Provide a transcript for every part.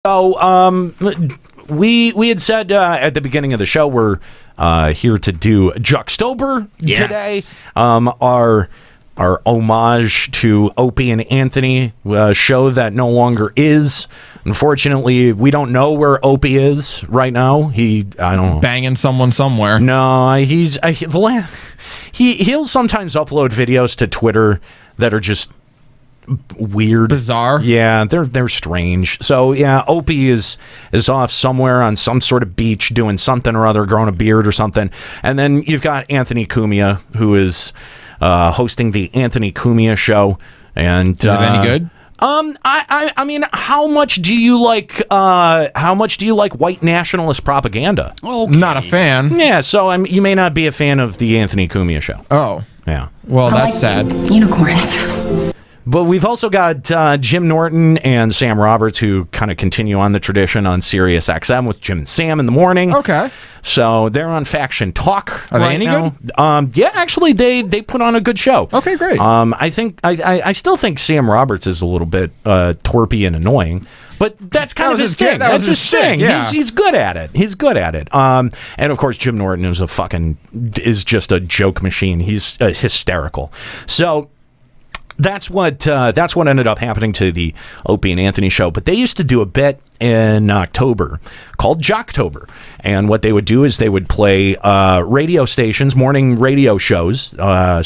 So, we had said at the beginning of the show we're here to do Jocktober today. Our homage to Opie and Anthony, show that no longer is. Unfortunately, we don't know where Opie is right now. I don't know, banging someone somewhere. No, he'll sometimes upload videos to Twitter that are just weird, bizarre. Yeah, they're strange. So yeah, Opie is off somewhere on some sort of beach doing something or other, growing a beard or something. And then you've got Anthony Cumia, who is hosting the Anthony Cumia show. And is it any good? I mean, how much do you like white nationalist propaganda? Okay. Not a fan. Yeah, so you may not be a fan of the Anthony Cumia show. Oh, yeah. Well, that's sad. Unicorns. But we've also got Jim Norton and Sam Roberts, who kind of continue on the tradition on Sirius XM with Jim and Sam in the morning. Okay. So they're on Faction Talk. Are right they any now. good? Yeah, actually, they put on a good show. Okay, great. I still think Sam Roberts is a little bit torpy and annoying. But that's kind of his thing. That's his thing. Yeah. He's good at it. And of course, Jim Norton is just a joke machine. He's hysterical. So that's what ended up happening to the Opie and Anthony show. But they used to do a bit in October called Jocktober, and what they would do is they would play radio stations, morning radio shows,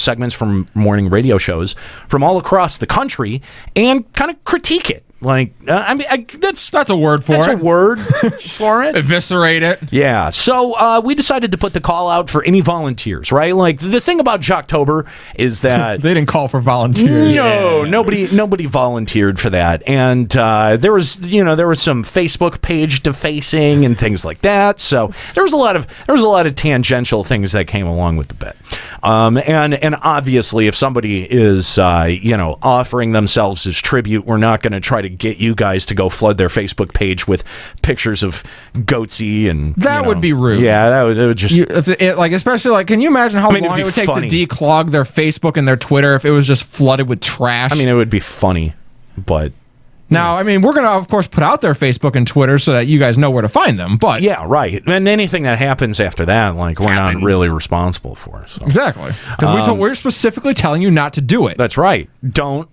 segments from morning radio shows from all across the country, and kind of critique it. That's a word for it. That's a word for it. Eviscerate it. Yeah. So we decided to put the call out for any volunteers, right? Like, the thing about Jocktober is that they didn't call for volunteers. No, nobody volunteered for that, and there was some Facebook page defacing and things like that. So there was a lot of tangential things that came along with the bit. And obviously, if somebody is offering themselves as tribute, we're not going to try to get you guys to go flood their Facebook page with pictures of Goatsy and that would be rude. Yeah, that would just especially can you imagine how long it would take to declog their Facebook and their Twitter if it was just flooded with trash? I mean, it would be funny, but. Now, I mean, we're going to, of course, put out their Facebook and Twitter so that you guys know where to find them, but... Yeah, right. And anything that happens after that, we're not really responsible for. So. Exactly. Because we're specifically telling you not to do it. That's right. Don't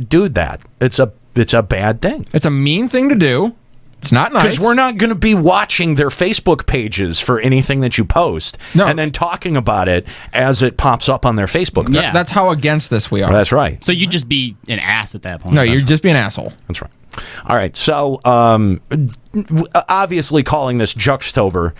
do that. It's a bad thing. It's a mean thing to do. It's not nice. Because we're not going to be watching their Facebook pages for anything that you post and then talking about it as it pops up on their Facebook page. Yeah. That's how against this we are. That's right. So you'd just be an ass at that point. No, you'd just be an asshole. That's right. All right. So, obviously calling this Juxtober,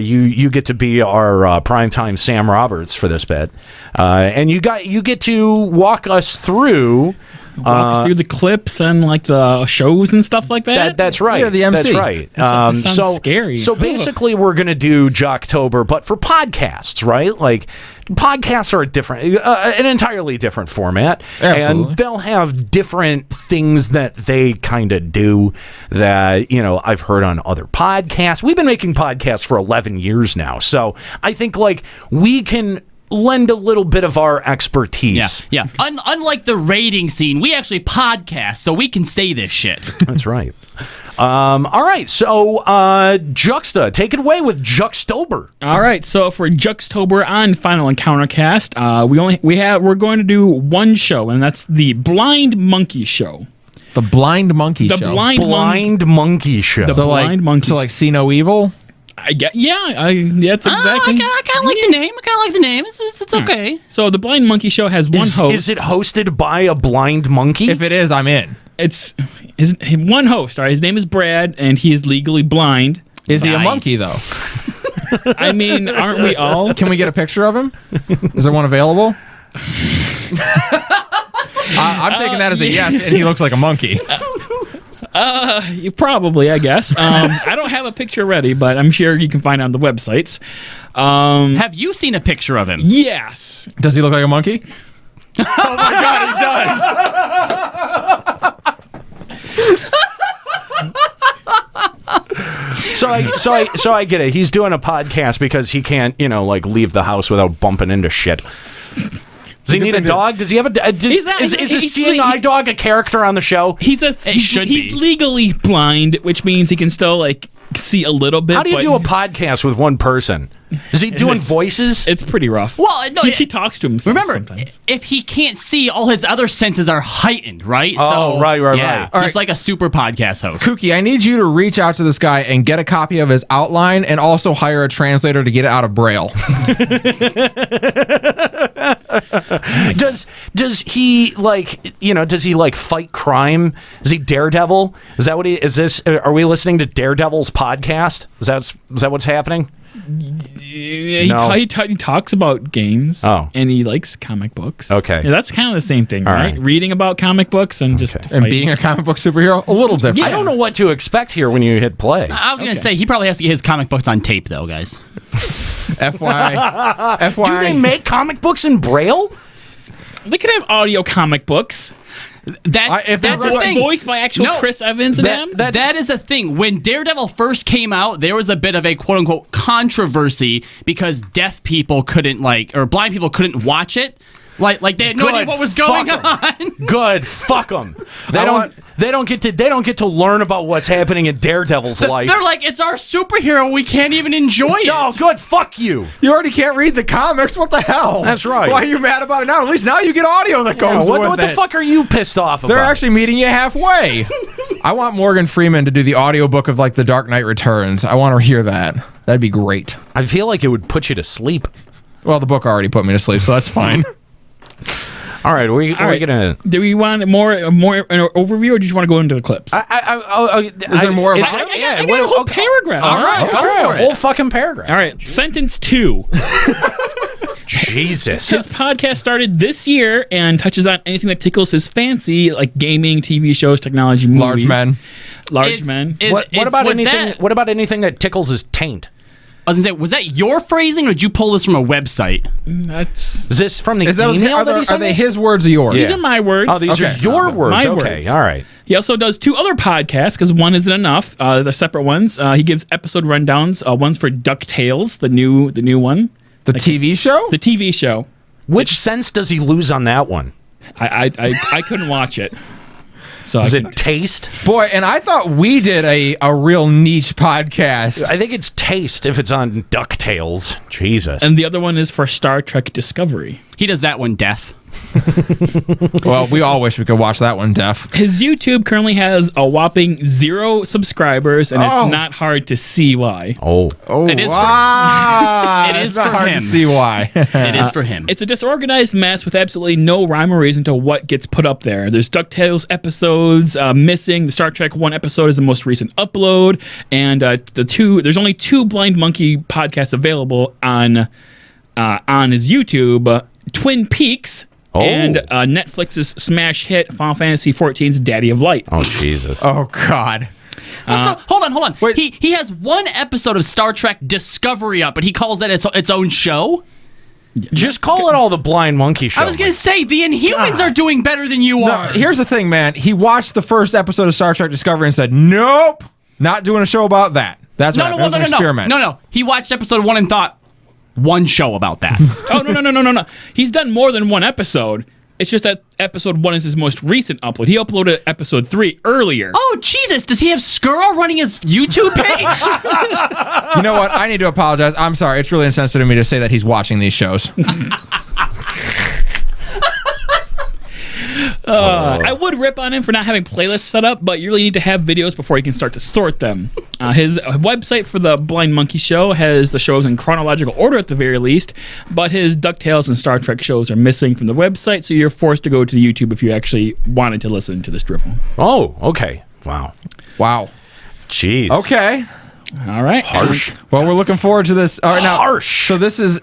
you get to be our primetime Sam Roberts for this bit. And you get to walk us through... Walk us through the clips and the shows and stuff like that. That's right. Yeah, the MC. That's right. That sounds scary. So basically, we're going to do Jocktober, but for podcasts, right? Like, podcasts are an entirely different format. Absolutely. And they'll have different things that they kind of do that, I've heard on other podcasts. We've been making podcasts for 11 years now. So I think, we can lend a little bit of our expertise. Yeah. Unlike the rating scene, we actually podcast, so we can say this shit. That's right. All right, so Juxta, take it away with Juxtober. All right, so for Juxtober on Final Encounter Cast, we're going to do one show, and that's the Blind Monkey Show. The Blind Monkey Show. The Blind Monkey Show. The Blind Monkey. So See No Evil. That's exactly. I kind of like the name. It's okay. So the Blind Monkey Show has one host. Is it hosted by a blind monkey? If it is, I'm in. It's one host. All right, his name is Brad, and he is legally blind. Is he a monkey though? I mean, aren't we all? Can we get a picture of him? Is there one available? I'm taking that as a yes, and he looks like a monkey. Probably, I guess. I don't have a picture ready, but I'm sure you can find it on the websites. Have you seen a picture of him? Yes. Does he look like a monkey? Oh my God, he does. So I get it. He's doing a podcast because he can't, leave the house without bumping into shit. Does he need a dog? Does he have a? Is a seeing eye dog a character on the show? He's legally blind, which means he can still like see a little bit. How do you do a podcast with one person? Is he doing voices? It's pretty rough. Well, no, he talks to himself. Remember, sometimes. if he can't see, all his other senses are heightened, right? Oh, right. Yeah, he's like a super podcast host. Kooky, I need you to reach out to this guy and get a copy of his outline, and also hire a translator to get it out of Braille. Does he like fight crime? Is he Daredevil? Is that what he is? Are we listening to Daredevil's podcast? Is that what's happening? He talks about games. And he likes comic books. Okay, yeah, that's kind of the same thing, right? Reading about comic books and just being a comic book superhero, a little different. Yeah. I don't know what to expect here when you hit play. I was gonna say he probably has to get his comic books on tape, though, guys. FY. Do they make comic books in Braille? They could have audio comic books. That's the thing. Voiced by actual Chris Evans and them? That is a thing. When Daredevil first came out, there was a bit of a quote-unquote controversy because deaf people couldn't or blind people couldn't watch it. Like they had no idea what was going on. Good, fuck them. They don't get to learn about what's happening in Daredevil's life. They're like, it's our superhero. We can't even enjoy it. No, good, fuck you. You already can't read the comics. What the hell? That's right. Why are you mad about it now? At least now you get audio that goes with it. What the fuck are you pissed off about? They're actually meeting you halfway. I want Morgan Freeman to do the audiobook of The Dark Knight Returns. I want to hear that. That'd be great. I feel like it would put you to sleep. Well, the book already put me to sleep, so that's fine. All right, are we gonna? Do we want more an overview, or do you just want to go into the clips? Is there more? I got a whole paragraph. All right, go for it. A whole fucking paragraph. All right, sentence 2. Jesus. His podcast started this year and touches on anything that tickles his fancy, like gaming, TV shows, technology, movies. Large men. What about anything that tickles his taint? I was gonna say, was that your phrasing, or did you pull this from a website? Is this from the email that he sent? Are they his words or yours? These are my words. Oh, these are your words. My okay, words. All right. He also does 2 other podcasts because one isn't enough. They're separate ones. He gives episode rundowns. One's for DuckTales, the new one. The TV show? The TV show. Which sense does he lose on that one? I couldn't watch it. So Does it taste? Boy, and I thought we did a real niche podcast. I think it's taste if it's on DuckTales. Jesus. And the other one is for Star Trek Discovery. He does that one deaf. Well, we all wish we could watch that one deaf. His YouTube currently has a whopping 0 subscribers, and it's not hard to see why. It is it is not for hard him. to see why. It is for him. It's a disorganized mess with absolutely no rhyme or reason to what gets put up there. There's DuckTales episodes missing. The Star Trek 1 episode is the most recent upload, and there's only 2 Blind Monkey podcasts available on his YouTube. Twin Peaks. And Netflix's smash hit Final Fantasy XIV's Daddy of Light. Oh, Jesus. Oh, God. So, hold on. Wait. He has 1 episode of Star Trek Discovery up, but he calls that its own show? Just call it all the Blind Monkey Show. I was going to say, the Inhumans are doing better than you are. Here's the thing, man. He watched the first episode of Star Trek Discovery and said, nope, not doing a show about that. That's an experiment. No. He watched episode 1 and thought, 1 show about that. Oh, no. He's done more than 1 episode. It's just that episode 1 is his most recent upload. He uploaded episode 3 earlier. Oh, Jesus. Does he have Skuro running his YouTube page? You know what? I need to apologize. I'm sorry. It's really insensitive of me to say that he's watching these shows. I would rip on him for not having playlists set up, but you really need to have videos before you can start to sort them. His website for the Blind Monkey Show has the shows in chronological order at the very least, but his DuckTales and Star Trek shows are missing from the website, so you're forced to go to YouTube if you actually wanted to listen to this drivel. Oh, okay. Wow. Jeez. Okay. All right. Harsh. Well, we're looking forward to this. All right, now, Harsh. So this is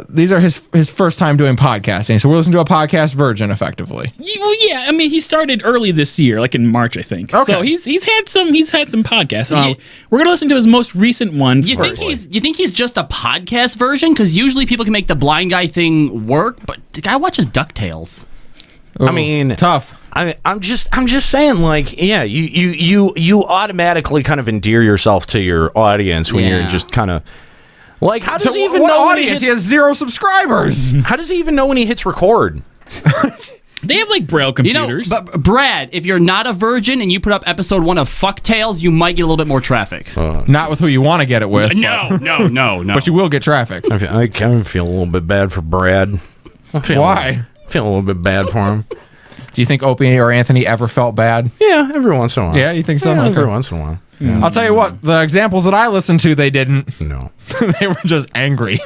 these are his first time doing podcasting. So we're listening to a podcast virgin, effectively. Well, yeah. I mean, he started early this year, like in March, I think. Okay. So he's had some podcasts. We're gonna listen to his most recent one. You think he's just a podcast version? Because usually people can make the blind guy thing work, but the guy watches DuckTales. Ooh, I mean, tough. I'm just saying, like, yeah, you automatically kind of endear yourself to your audience when you're just kind of Like, how does So he even what know when audience? He hits, has 0 subscribers. how does he even know when he hits record? They have like Braille You know, computers. but Brad, if you're not a virgin and you put up episode 1 of Fucktails, you might get a little bit more traffic. Not with who you want to get it with. No. But you will get traffic. I kind of feel a little bit bad for Brad. Why? I feel a little bit bad for him. Do you think Opie or Anthony ever felt bad? Yeah, every once in a while. Yeah, you think so? Yeah, Okay. every once in a while. I'll tell you what, the examples that I listened to, they didn't. No. They were just angry.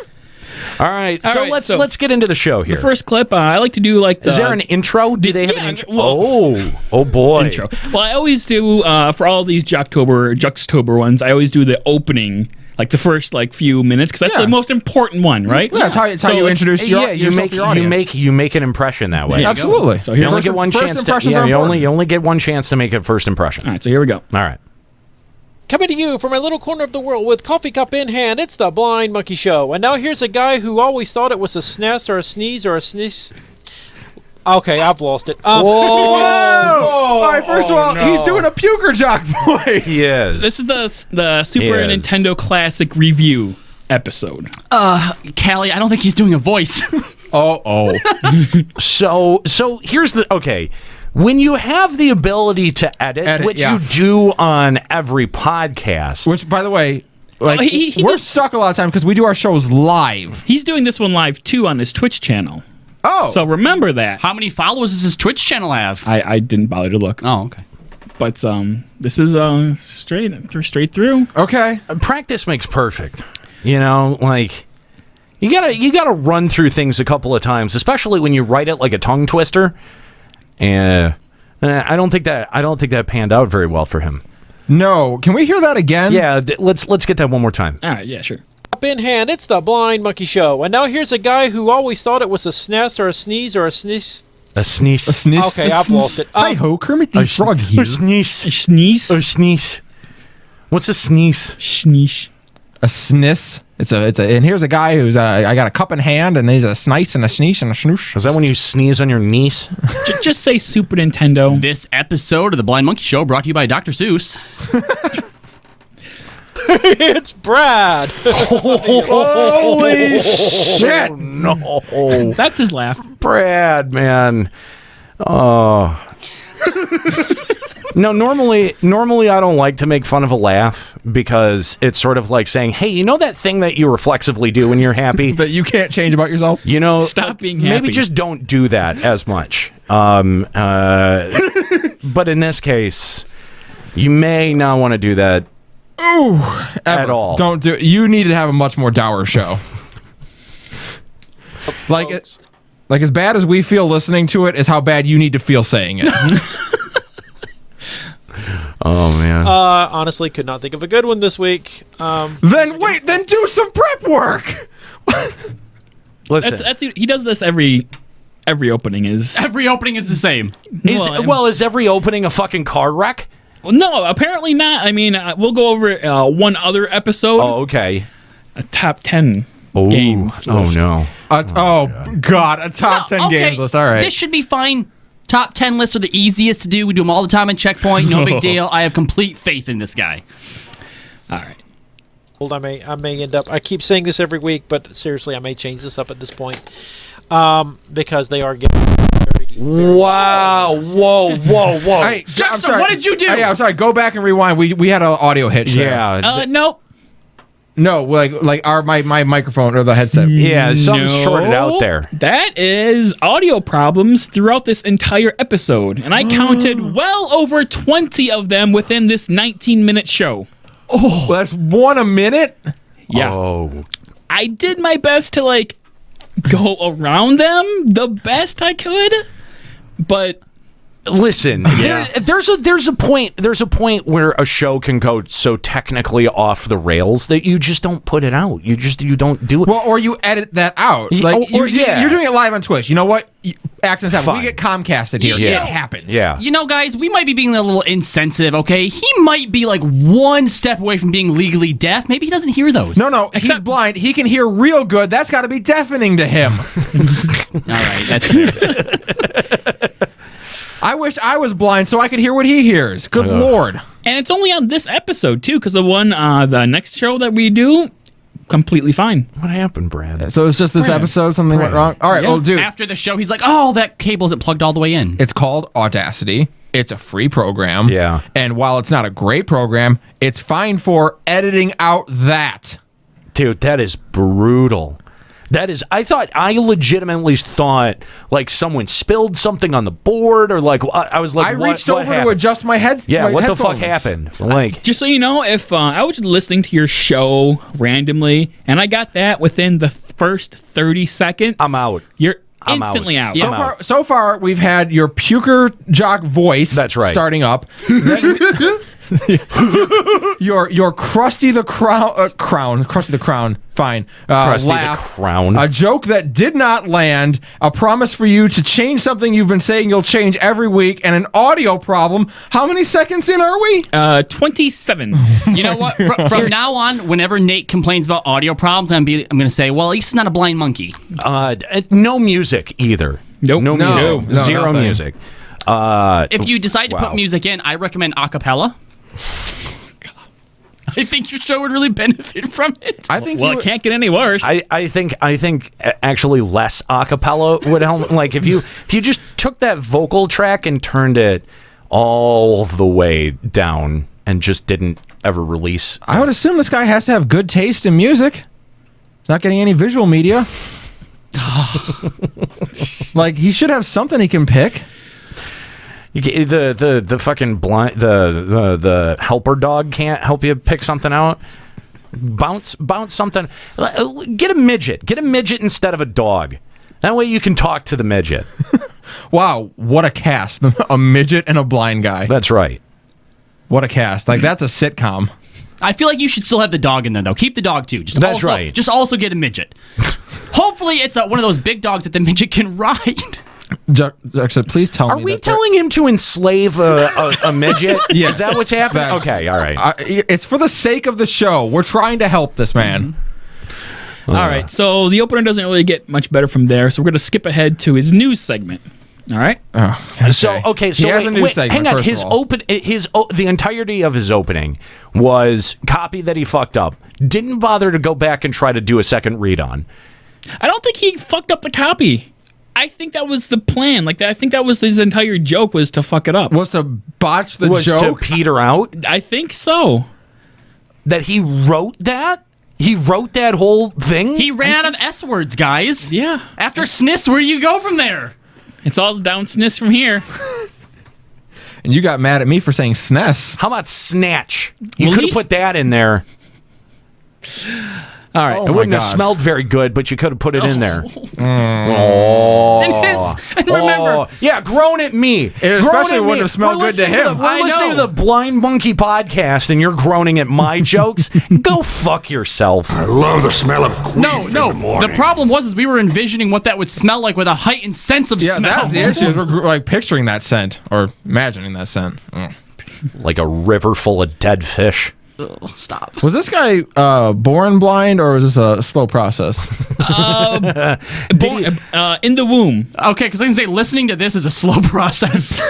All right, All so right, let's get into the show here. the first clip, I like to do like the Is there an intro? Do they have an Yeah, intro? well- Oh boy. intro. Well, I always do for all these Juxtober ones. I always do the opening, like the first like few minutes, because that's Yeah. the most important one, right? Yeah, it's how you introduce Yeah, your, you yourself make to your audience. you make an impression that way. There you go. Absolutely. So You here, only First- get one first chance. impressions To, are yeah, important. you only get one chance to make a first impression. all right. So here we go. All right. Coming to you from a little corner of the world with coffee cup in hand, it's the Blind Monkey Show. And now here's a guy who always thought it was a sness or a sneeze or a sneeze. Okay, I've lost it. Whoa! All right, first of all, he's doing a puker jock voice. Yes. This is the Super Yes. Nintendo Classic review episode. Callie, I don't think he's doing a voice. Oh. So here's the okay. When you have the ability to edit which yeah. you do on every podcast, Which, by the way, like Oh, he we're does- stuck a lot of time because we do our shows live. He's doing this one live too on his Twitch channel. Oh. So remember that. How many followers does his Twitch channel have? I didn't bother to look, Oh, okay. but this is straight through. Okay. practice makes perfect. You know, like you gotta run through things a couple of times, especially when you write it like a tongue twister. And I don't think that panned out very well for him. No. Can we hear that again? Yeah, let's get that one more time. All right, yeah, sure. Up in hand, it's the Blind Monkey Show. And now here's a guy who always thought it was a sness or a sneeze or a sneeze. A sneeze. A sneeze. Okay, I've lost it. Hi ho, Kermit the Frog here. A sneeze. A sneeze. A sneeze. What's a sneeze? Sneeze. A sniss. It's a. And here's a guy who's. I got a cup in hand, and he's a snice and a sneeze and a snoosh. Is that when you sneeze on your niece? Just say Super Nintendo. This episode of the Blind Monkey Show brought to you by Dr. Seuss. It's Brad. Holy shit! No, That's his laugh. Brad, man. Oh. No, normally I don't like to make fun of a laugh because it's sort of like saying, "Hey, you know that thing that you reflexively do when you're happy? That you can't change about yourself. You know, Stop being Maybe happy." just don't do that as much." But in this case, you may not want to do that. At all. Don't do it. You need to have a much more dour show. Like as bad as we feel listening to it is how bad you need to feel saying it. Oh man. Honestly, could not think of a good one this week. Then do some prep work. Listen, He does this every opening is. Every opening is the same. is every opening a fucking car wreck? Well, no, apparently not. I mean, we'll go over one other episode. Oh, okay. A top 10 games list. Oh no. God, a top 10 Okay, games list. All right. This should be fine. Top 10 lists are the easiest to do. We do them all the time in Checkpoint. No big deal. I have complete faith in this guy. All right. I may end up. I keep saying this every week, but seriously, I may change this up at this point because they are getting very. Wow. Whoa. Hey, Juxta, what did you do? Yeah, I'm sorry. Go back and rewind. We had an audio hitch there. Yeah. Nope. No, like my microphone or the headset. Yeah, something's shorted out there. That is audio problems throughout this entire episode. And I counted well over 20 of them within this 19-minute show. Oh, that's one a minute? Yeah. Oh. I did my best to, go around them the best I could. But Listen, there's a point where a show can go so technically off the rails that you just don't put it out. You don't do it. Well, or you edit that out. Like or yeah. you're doing it live on Twitch. You know what? Accidents happen. Fine. We get Comcasted here. Yeah. It happens. Yeah. You know, guys, we might be being a little insensitive, okay? He might be like one step away from being legally deaf. Maybe he doesn't hear those. No, he's blind. He can hear real good. That's got to be deafening to him. All right, that's fair. I wish I was blind so I could hear what he hears. Good Lord. And it's only on this episode, too, because the next show that we do, completely fine. What happened, Brad? So it's just this Brad. episode, something went wrong? All right, Yeah. well, dude, After the show, he's like, "Oh, that cable isn't plugged all the way in." it's called Audacity. It's a free program. Yeah. And while it's not a great program, it's fine for editing out that. Dude, that is brutal. I legitimately thought like someone spilled something on the board or like, I was like, I what- reached what over happened? to adjust my head. Yeah, my what the fuck headphones. happened? Like, Just so you know, if I was listening to your show randomly and I got that within the first 30 seconds, I'm out. You're I'm instantly out. Yeah. So far, we've had your puker jock voice. That's right. Starting up. your Krusty the Crown. Krusty the Crown. Fine. Krusty the laugh. Crown. A joke that did not land. A promise for you to change something you've been saying you'll change every week, and an audio problem. How many seconds in are we? 27. You know what? From now on, whenever Nate complains about audio problems, I'm going to say, "Well, at least he's not a blind monkey." No music either. Nope. No No, music. no, Zero nothing. music. If you decide to wow. put music in, I recommend a cappella. I think your show would really benefit from it. I think Well, you it can't get any worse. I think actually less acapella would help. Like if you just took that vocal track and turned it all the way down and just didn't ever release. I would assume this guy has to have good taste in music. He's not getting any visual media. Like he should have something he can pick. The fucking blind the helper dog can't help you pick something out. Bounce something. Get a midget instead of a dog. That way you can talk to the midget. Wow, what a cast. A midget and a blind guy. That's right. What a cast. Like that's a sitcom. I feel like you should still have the dog in there, though. Keep the dog, too. That's right. Just also get a midget. Hopefully it's one of those big dogs that the midget can ride. Actually, please tell Are me. we that telling him to enslave a midget? Yes. Is that what's happening? That's- Okay, all right. it's for the sake of the show. We're trying to help this man. All right, so the opener doesn't really get much better from there, so we're going to skip ahead to his news segment. All right? So He has a new segment, hang on. first His of all. the entirety of his opening was copy that he fucked up. Didn't bother to go back and try to do a second read on. I don't think he fucked up the copy. I think that was the plan. Like, I think that was his entire joke was to fuck it up. Was to botch the Was joke. to peter out I think so. that he wrote that. He wrote that whole thing. He ran out of S words, guys. Yeah. After sniss, where do you go from there? It's all down sniss from here. And you got mad at me for saying SNES. How about snatch? You Well, could have he- put that in there. All right. Oh It my wouldn't have God. smelled very good, but you could have put it in there. And remember, Yeah, groan at me. It especially Groan at wouldn't me. have smelled We're good to listening him. We're I listening know. to the Blind Monkey podcast, and you're groaning at my jokes. Go fuck yourself. I love the smell of queef no. in the morning. The problem was we were envisioning what that would smell like with a heightened sense of Yeah, smell. that's the issue. Is we're like picturing that scent or imagining that scent. Like a river full of dead fish. Ugh, stop. Was this guy born blind or was this a slow process? In the womb. Okay, because I can say listening to this is a slow process.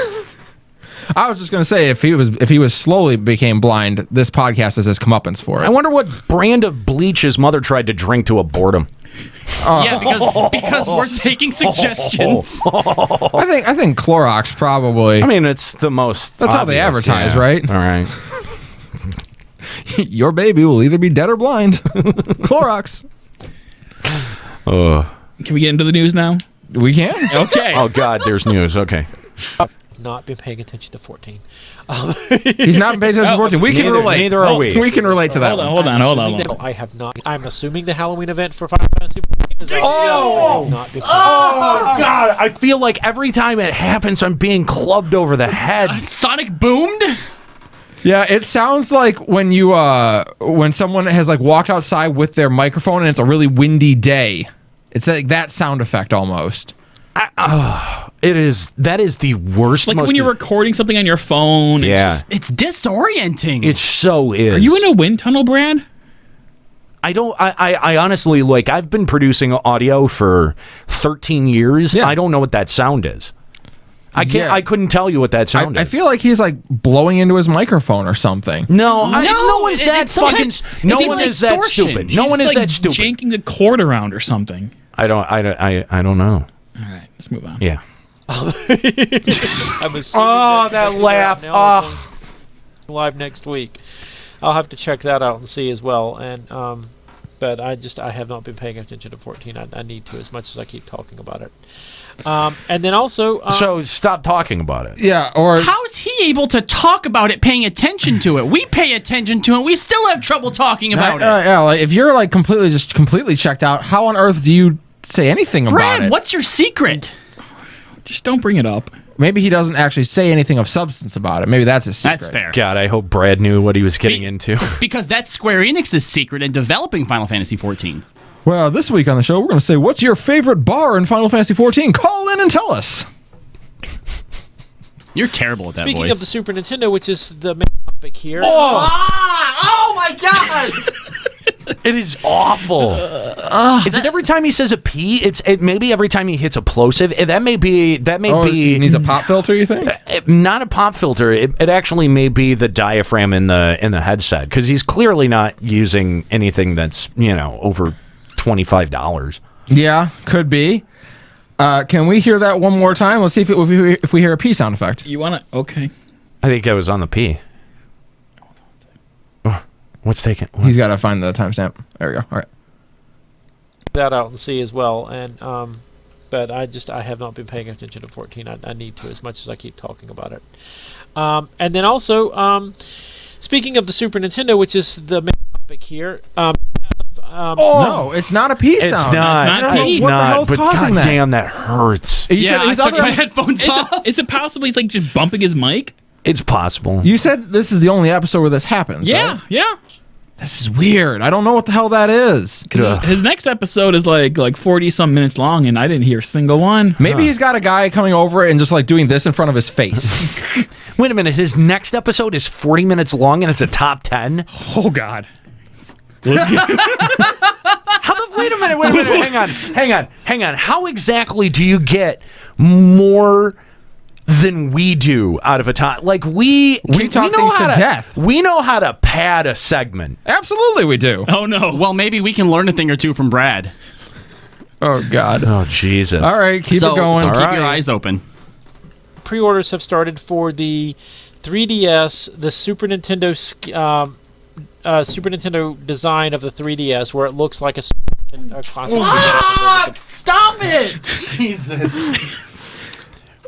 I was just gonna say if he was slowly became blind, this podcast is his comeuppance for it. I wonder what brand of bleach his mother tried to drink to abort him. Yeah, because we're taking suggestions. I think Clorox probably. I mean, it's the most. That's how they obvious, advertise, yeah. right? All right. Your baby will either be dead or blind. Clorox. Can we get into the news now? We can. Okay. Oh God, there's news. Okay. Not been paying attention to 14. He's not paying attention to 14. We can Neither- relate. neither are we. We can relate to that. Hold one. on. I have not. I'm assuming the Halloween event for Final Fantasy 14 is not been Oh God, I feel like every time it happens, I'm being clubbed over the head. Sonic boomed? Yeah, it sounds like when you when someone has like walked outside with their microphone and it's a really windy day. It's like that sound effect almost. It is. That is the worst. Like most when you're recording something on your phone. Yeah. It's disorienting. It so is. Are you in a wind tunnel, Brad? I don't. I honestly like. I've been producing audio for 13 years. Yeah. I don't know what that sound is. I can't. Yeah. I couldn't tell you what that sound I is. feel like he's like blowing into his microphone or something. no one's that it's some fucking. kind- No it's one like is that distortion. stupid. No He's one is like that stupid. janking the cord around or something. I don't know. All right, let's move on. Yeah. I'm assuming Oh, that they're laugh. now Oh. going live next week. I'll have to check that out and see as well. And but I have not been paying attention to 14. I need to, as much as I keep talking about it. And then also, So stop talking about it. Yeah, or How is he able to talk about it, paying attention to it? We pay attention to it. We still have trouble talking about it. yeah, like if you're like completely checked out, how on earth do you say anything about Brad, it? what's your secret? Just don't bring it up. Maybe he doesn't actually say anything of substance about it. Maybe that's his secret. That's fair. God, I hope Brad knew what he was getting into. Because that's Square Enix's secret in developing Final Fantasy XIV. Well, this week on the show, we're going to say, what's your favorite bar in Final Fantasy XIV? Call in and tell us. You're terrible at that speaking voice. of the Super Nintendo, which is the main topic here. Oh my god! It is awful. Is it every time he says a P? It maybe every time he hits a plosive. That may be He needs a pop filter, you think? not a pop filter. It actually may be the diaphragm in the headset, because he's clearly not using anything that's over $25. Yeah, could be. Can we hear that one more time? Let's see if we hear a P sound effect. You want to? Okay. I think I was on the P. Oh, what's taking? What? He's got to find the timestamp. There we go. All right. That out and see as well. And but I have not been paying attention to 14. I need to, as much as I keep talking about it. And then also, speaking of the Super Nintendo, which is the main topic here. No, it's not a P It's sound. not. I don't know It's what the not. hell's But causing that. goddamn, that hurts. You Yeah, said I his took other- my headphones off. Is it possible he's like just bumping his mic? It's possible. You said this is the only episode where this happens. Yeah, right? yeah. This is weird. I don't know what the hell that is. Ugh. His next episode is like 40-some minutes long, and I didn't hear a single one. Maybe he's got a guy coming over and just like doing this in front of his face. Wait a minute. His next episode is 40 minutes long, and it's a top 10. Oh God. Wait a minute. Hang on. How exactly do you get more than we do out of a time? Like we talk know things how to death. We know how to pad a segment. Absolutely, we do. Oh no. Well, maybe we can learn a thing or two from Brad. Oh God. Oh Jesus! All right, keep it going. So keep All your right. eyes open. Pre-orders have started for the 3DS, the Super Nintendo design of the 3DS, where it looks like a classic. Stop it! Jesus.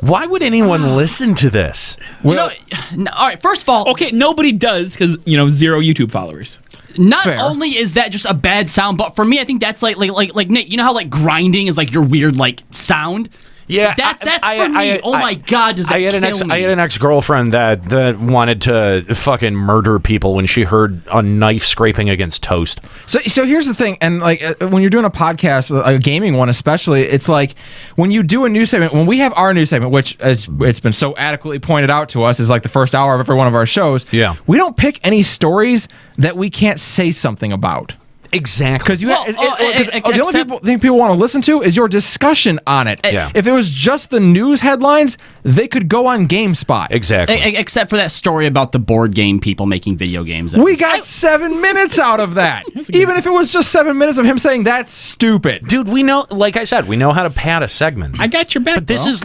Why would anyone listen to this? All right. First of all, Okay, nobody does because 0 YouTube followers. not Fair. only is that just a bad sound, but for me, I think that's like Nick. You know how like grinding is like your weird like sound. Yeah, That's for me. Oh my God, does that I had kill me? I had an ex-girlfriend that wanted to fucking murder people when she heard a knife scraping against toast. So here's the thing, and like when you're doing a podcast, a gaming one especially, it's like when you do a news segment, when we have our news segment, which as it's been so adequately pointed out to us is like the first hour of every one of our shows. Yeah. We don't pick any stories that we can't say something about. Exactly. Because the only except- thing people want to listen to is your discussion on it. Yeah. If it was just the news headlines, they could go on GameSpot. Exactly. Except for that story about the board game people making video games. We got 7 minutes out of that. Even if it was just 7 minutes of him saying that's stupid. Dude, we know, like I said, we know how to pad a segment. I got your back. But this bro. is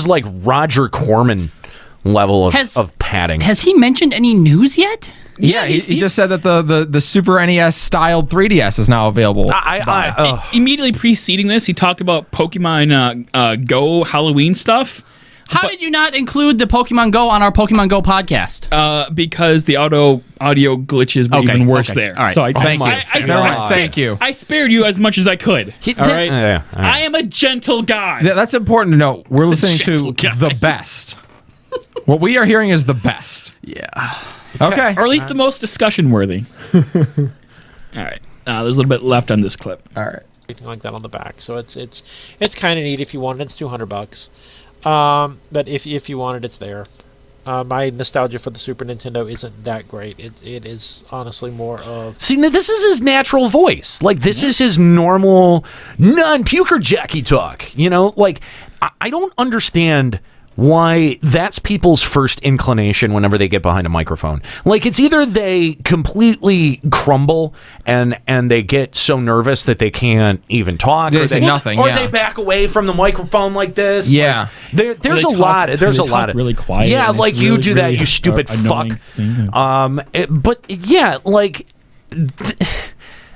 like Roger Corman level Has- of padding. Has he mentioned any news yet? Yeah, he just said that the Super NES styled 3DS is now available. Immediately preceding this, he talked about Pokemon Go Halloween stuff. How did you not include the Pokemon Go on our Pokemon Go podcast? Because the audio glitches were even worse there. All right. So I Thank you. Thank you. I spared you as much as I could. All right. Yeah, all right. I am a gentle guy. That's important to know. We're listening to gentle guy. the best. What we are hearing is the best. Yeah. Okay. Or at least the most discussion worthy. All right. There's a little bit left on this clip. All right. Anything like that on the back. So it's kind of neat if you want it. It's $200. But if you want it, it's there. My nostalgia for the Super Nintendo isn't that great. It is honestly more of... See, now this is his natural voice. Like, this is his normal, non-puker Jackie talk. Like, I don't understand why that's people's first inclination whenever they get behind a microphone. Like, it's either they completely crumble and they get so nervous that they can't even talk, They say nothing, or yeah. they back away from the microphone like this. Yeah. Like, there's a lot of really quiet. yeah, and like it's you really, do that, really you stupid fuck. annoying thing. But yeah, like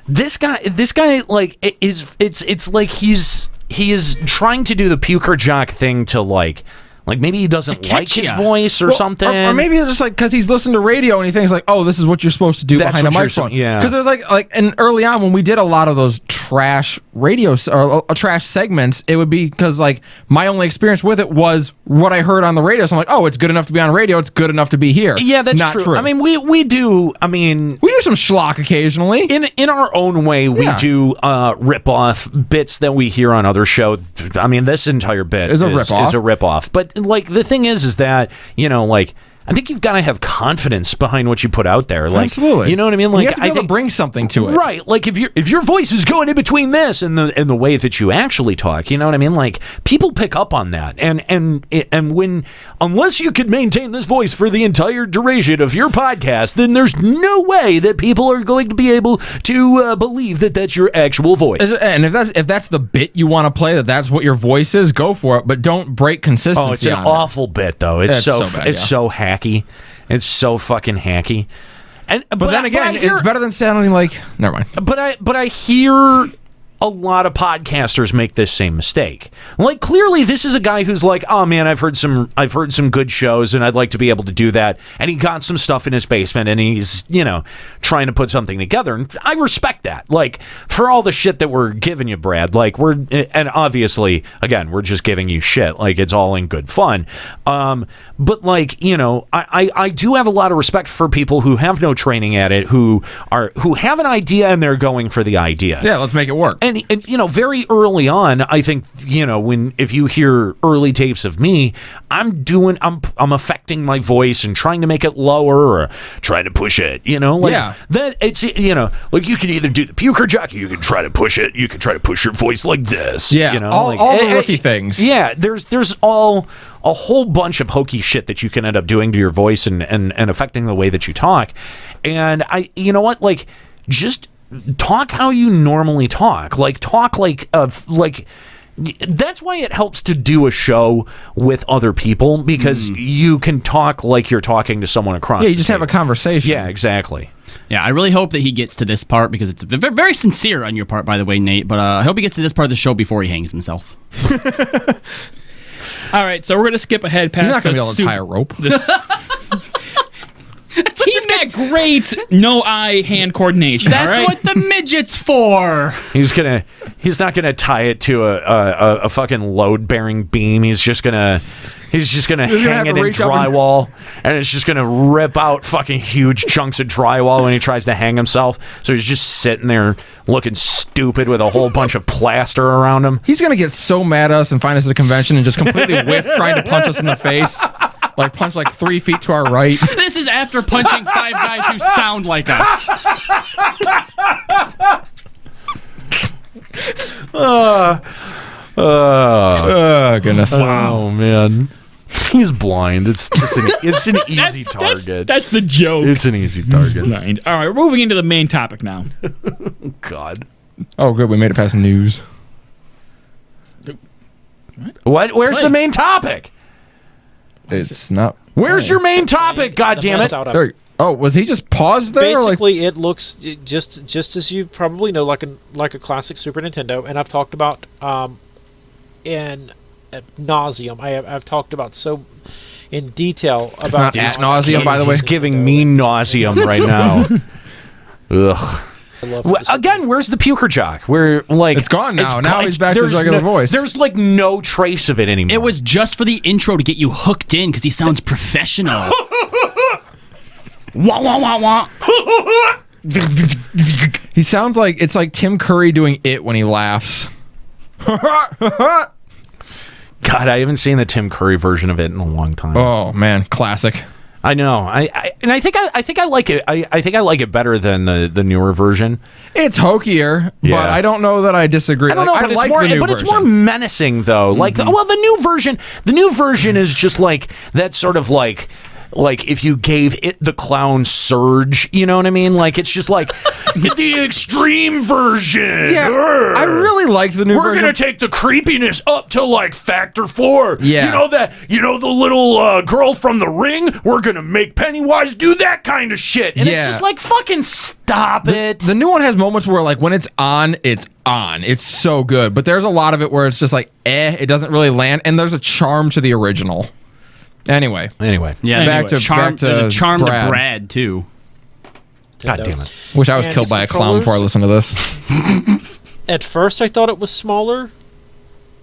this guy like it's like he is trying to do the puker jock thing to like maybe he doesn't like his voice or something. Or maybe it's just like because he's listened to radio and he thinks like, oh, this is what you're supposed to do That's behind a what you're microphone. saying, yeah. Because it was like, and early on when we did a lot of those trash radio or trash segments, it would be because like my only experience with it was what I heard on the radio. So I'm like, oh, it's good enough to be on radio. It's good enough to be here. Yeah, that's not true. I mean, we do. I mean, we do some schlock occasionally. in our own way, we do rip off bits that we hear on other shows. I mean, this entire bit is a rip off. But like the thing is that, you know, like I think you've got to have confidence behind what you put out there. Like, absolutely, you know what I mean? Like, you have to be able to bring something to it, right? Like if your voice is going in between this and the way that you actually talk, you know what I mean? Like people pick up on that, and when unless you can maintain this voice for the entire duration of your podcast, then there's no way that people are going to be able to believe that that's your actual voice. And if that's the bit you want to play, that's what your voice is, go for it. But don't break consistency. Oh, it's an awful bit though. It's so bad, it's so hacky. It's so fucking hacky. And but then again, it's better than sounding like. Never mind. But I hear a lot of podcasters make this same mistake. Like clearly this is a guy who's like, oh man, I've heard some good shows and I'd like to be able to do that. And he got some stuff in his basement and he's, you know, trying to put something together. And I respect that. Like for all the shit that we're giving you, Brad, like and obviously again, we're just giving you shit. Like it's all in good fun. But like, you know, I do have a lot of respect for people who have no training at it, who have an idea and they're going for the idea. Yeah, let's make it work. And you know, very early on, I think, you know, if you hear early tapes of me, I'm affecting my voice and trying to make it lower or trying to push it, you know, like that. It's, you know, like you can either do the puker jock, or you can try to push it, you can try to push your voice like this. Yeah, you know, all the rookie things. Yeah, there's all a whole bunch of hokey shit that you can end up doing to your voice and affecting the way that you talk. And you know what, like just talk how you normally talk. Like talk like that's why it helps to do a show with other people, because you can talk like you're talking to someone across. Yeah, you just have a conversation. Yeah, exactly. Yeah, I really hope that he gets to this part, because it's very sincere on your part, by the way, Nate. But I hope he gets to this part of the show before he hangs himself. All right, so we're going to skip ahead past. He's not going to be able to tie a rope. He's got great no-eye hand coordination. That's what the midget's for. He's not gonna tie it to a fucking load-bearing beam. He's just gonna hang it in drywall, and it's just gonna rip out fucking huge chunks of drywall when he tries to hang himself. So he's just sitting there looking stupid with a whole bunch of plaster around him. He's gonna get so mad at us and find us at a convention and just completely whiff trying to punch us in the face. Like punch like 3 feet to our right. This is after punching 5 guys who sound like us. Goodness. Oh man, he's blind. It's just an easy target. That's the joke. It's an easy target. Blind. All right, we're moving into the main topic now. God. Oh, good. We made it past news. What? Where's the main topic? It's not. Where's your main topic? God damn it! There, oh, was he just paused there? Basically, it looks just as you probably know, like a classic Super Nintendo, and I've talked about in ad nauseum. I've talked about so in detail about ad nauseum, by the way. He's giving me nauseum right now. Ugh. Well, again, where's the puker jock? Where it's gone now. Now he's back to his regular voice. There's like no trace of it anymore. It was just for the intro to get you hooked in, because he sounds professional. Wah wah wah wah. He sounds like it's like Tim Curry doing it when he laughs. God, I haven't seen the Tim Curry version of it in a long time. Oh man, classic. I know. I think I like it. I think I like it better than the newer version. It's hokier, Yeah. but I don't know that I disagree. I don't know, Like, but, like it's more, the new but version. it's more menacing though. Like, the new version is just like that sort of like if you gave it the clown surge, you know what I mean? Like, it's just like the extreme version. Yeah, I really liked the new We're version. gonna take the creepiness up to like factor 4. Yeah. You know the little girl from The Ring. We're gonna make Pennywise do that kind of shit, and it's Yeah. just like fucking stop it. The new one has moments where, like, when it's on, it's on. It's so good. But there's a lot of it where it's just like, it doesn't really land. And there's a charm to the original. Anyway. Yeah, Back to there's a charm Brad. to Brad too. God damn it. Wish I was And killed its by a clown before I listened to this. At first, I thought it was smaller,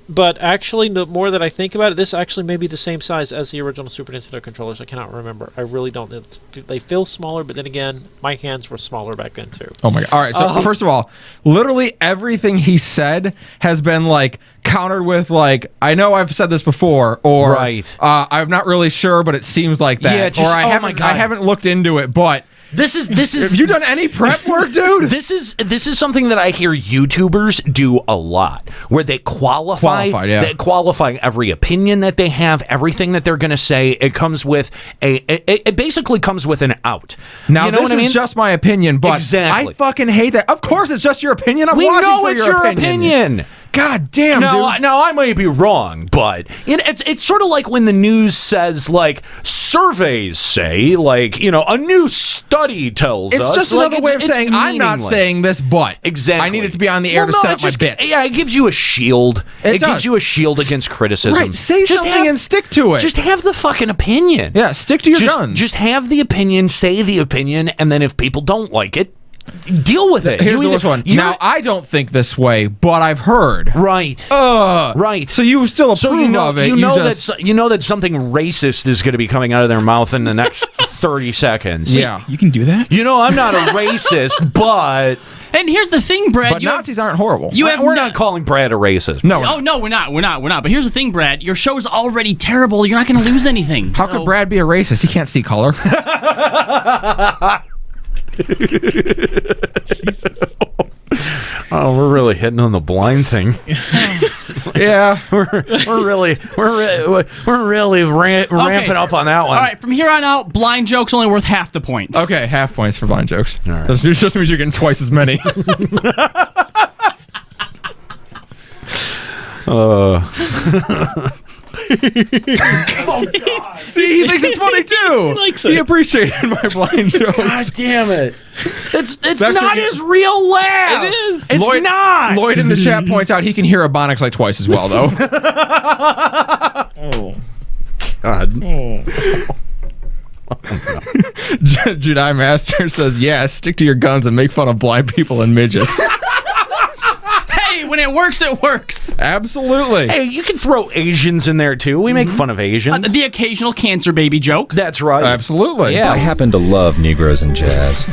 but actually, the more that I think about it, this actually may be the same size as the original Super Nintendo controllers. I cannot remember. I really don't. They feel smaller, but then again, my hands were smaller back then too. Oh my god. All right, so first of all, literally everything he said has been like countered with like, I know I've said this before, or Right. I'm not really sure, but it seems like that. Yeah, just- or oh my God. I haven't looked into it, but This is have you done any prep work, dude? This is something that I hear YouTubers do a lot, where they qualify every opinion that they have, everything that they're going to say. It comes with it basically comes with an out. Now, you know this what I mean? is just my opinion, but Exactly. I fucking hate that. Of course, it's just your opinion. I'm we watching know for it's your your opinion. God damn, Now dude. I may be wrong, but it's sort of like when the news says like surveys say like a new study tells us. It's just like, another way of it's saying I'm not meaningless. saying this, but Exactly. I need it to be on the air Well, to no, set it up my just- bit. Yeah, it gives you a shield. It does. gives you a shield against criticism. Right, say Just something and stick to it. Just have the fucking opinion. Yeah, stick to your guns. Just have the opinion, say the opinion, and then if people don't like it, deal with it. Here's You the worst either- one. you're- Now, I don't think this way, but I've heard. Right. Right. So you still approve So of it. you know that something racist is going to be coming out of their mouth in the next 30 seconds. Yeah. You can do that? I'm not a racist, but And here's the thing, Brad. But Nazis aren't horrible. we're not calling Brad a racist. No. Oh no, we're not. But here's the thing, Brad. Your show's already terrible. You're not going to lose anything. How could Brad be a racist? He can't see color. Jesus. Oh, we're really hitting on the blind thing. Yeah. we're really ramping up on that one. All right, from here on out, blind jokes only worth half the points. Okay, half points for blind jokes. All right. This just means you're getting twice as many. Oh, God. See, he thinks it's funny too. He likes He it. appreciated my blind jokes. God damn it! It's That's not what his real laugh. It is. It's not. Lloyd in the chat points out he can hear Ebonics like twice as well, though. Oh. God. Jedi Master says, "Yeah, stick to your guns and make fun of blind people and midgets." Hey, when it works, it works. Absolutely. Hey, you can throw Asians in there too. We make fun of Asians. The occasional cancer baby joke. That's right. Absolutely. Yeah. I happen to love Negroes and jazz.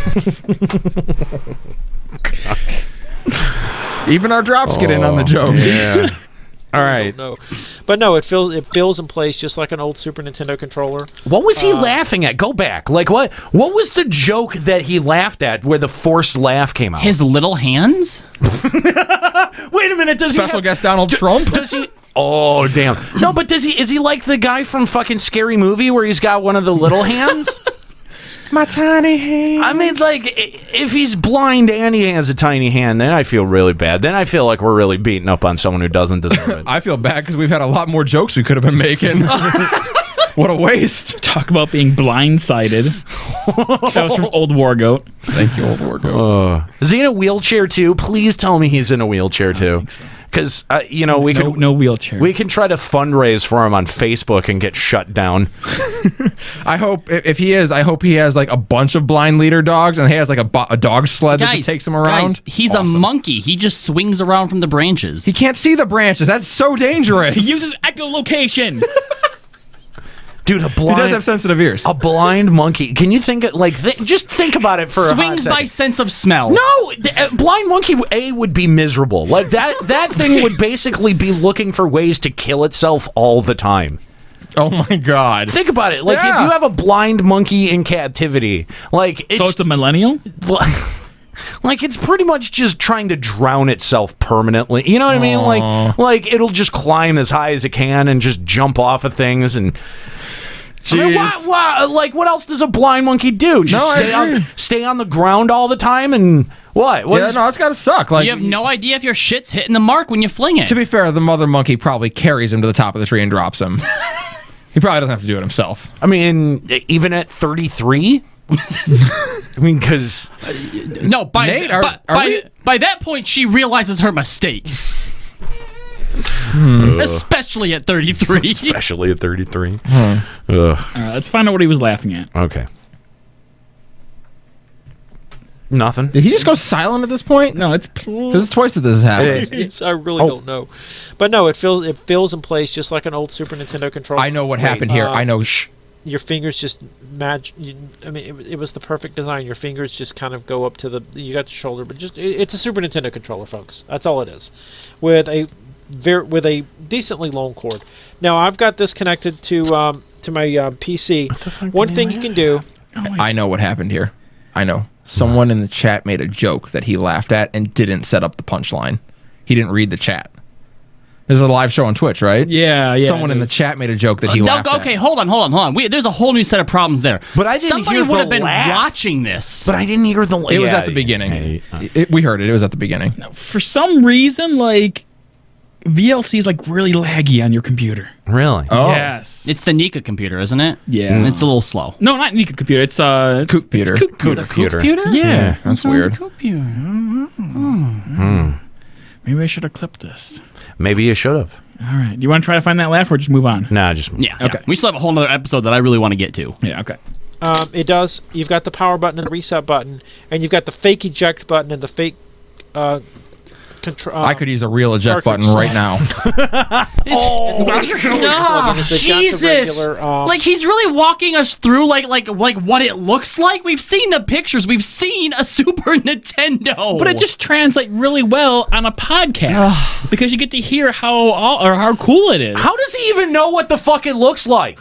Even our drops get in on the joke. Yeah. All right. No, but no, it feels and plays just like an old Super Nintendo controller. What was he laughing at? Go back. Like what? What was the joke that he laughed at where the forced laugh came out? His little hands? Wait a minute. Does Special he have, guest Donald Trump. Does he? Oh damn! No, but does he? Is he like the guy from fucking Scary Movie where he's got one of the little hands? My tiny hand. I mean, like, if he's blind and he has a tiny hand, then I feel really bad. Then I feel like we're really beating up on someone who doesn't deserve it. I feel bad because we've had a lot more jokes we could have been making. What a waste. Talk about being blindsided. That was from Old War Goat. Thank you, old war goat. Is he in a wheelchair too? Please tell me he's in a wheelchair too. Because, we could... No wheelchair. We can try to fundraise for him on Facebook and get shut down. I hope if he is, I hope he has like a bunch of blind leader dogs and he has like a dog sled that just takes him around. Guys, he's Awesome. a monkey. He just swings around from the branches. He can't see the branches. That's so dangerous. He uses echolocation. Dude, He does have sensitive ears. a blind monkey. Can you think it like just think about it for a hot Swings by second. sense of smell. No, blind monkey would be miserable. Like that thing would basically be looking for ways to kill itself all the time. Oh my God. Think about it. Like, Yeah. if you have a blind monkey in captivity, like, So it's a millennial? like it's pretty much just trying to drown itself permanently. You know what I mean? Like it'll just climb as high as it can and just jump off of things and. I mean, what else does a blind monkey do? Just stay on the ground all the time and what? It's gotta suck. Like, You have no idea if your shit's hitting the mark when you fling it. to be fair, the mother monkey probably carries him to the top of the tree and drops him. He probably doesn't have to do it himself. I mean, even at 33. I mean, because No, by Nate, by that point, she realizes her mistake. Especially at 33. especially at 33. All right, let's find out what he was laughing at. Okay. Nothing. Did he just go silent at this point? No, it's Because it's twice that this has happened. I really don't know, but no, it feels in place just like an old Super Nintendo controller. I know what happened here. I know. Your fingers just match. I mean, it was the perfect design. Your fingers just kind of go up to the. You got the shoulder, but it's a Super Nintendo controller, folks. That's all it is, with a decently long cord. Now I've got this connected to my PC. One thing you can do. I know what happened here. I know. Someone in the chat made a joke that he laughed at and didn't set up the punchline. He didn't read the chat. This is a live show on Twitch, right? Yeah. Someone in the chat made a joke that he laughed at. Okay, hold on. There's a whole new set of problems there. But I didn't Somebody hear the would have been laugh. watching this. But I didn't hear the. It was at the beginning. We heard it. It was at the beginning. For some reason, like, VLC is like really laggy on your computer. Really? Oh. Yes. It's the Nika computer, isn't it? Yeah. It's a little slow. No, not Nika computer. It's Computer. Computer? Yeah, that's weird. Computer. Maybe I should have clipped this. Maybe you should have. All right. You want to try to find that laugh or just move on? Nah, just Yeah. Okay. We still have a whole other episode that I really want to get to. Yeah. Okay. It does. You've got the power button and the reset button, and you've got the fake eject button and the fake control. I could use a real eject button right now. Jesus! Like he's really walking us through like what it looks like. We've seen the pictures. We've seen a Super Nintendo. But it just translates really well on a podcast because you get to hear how cool it is. How does he even know what the fuck it looks like?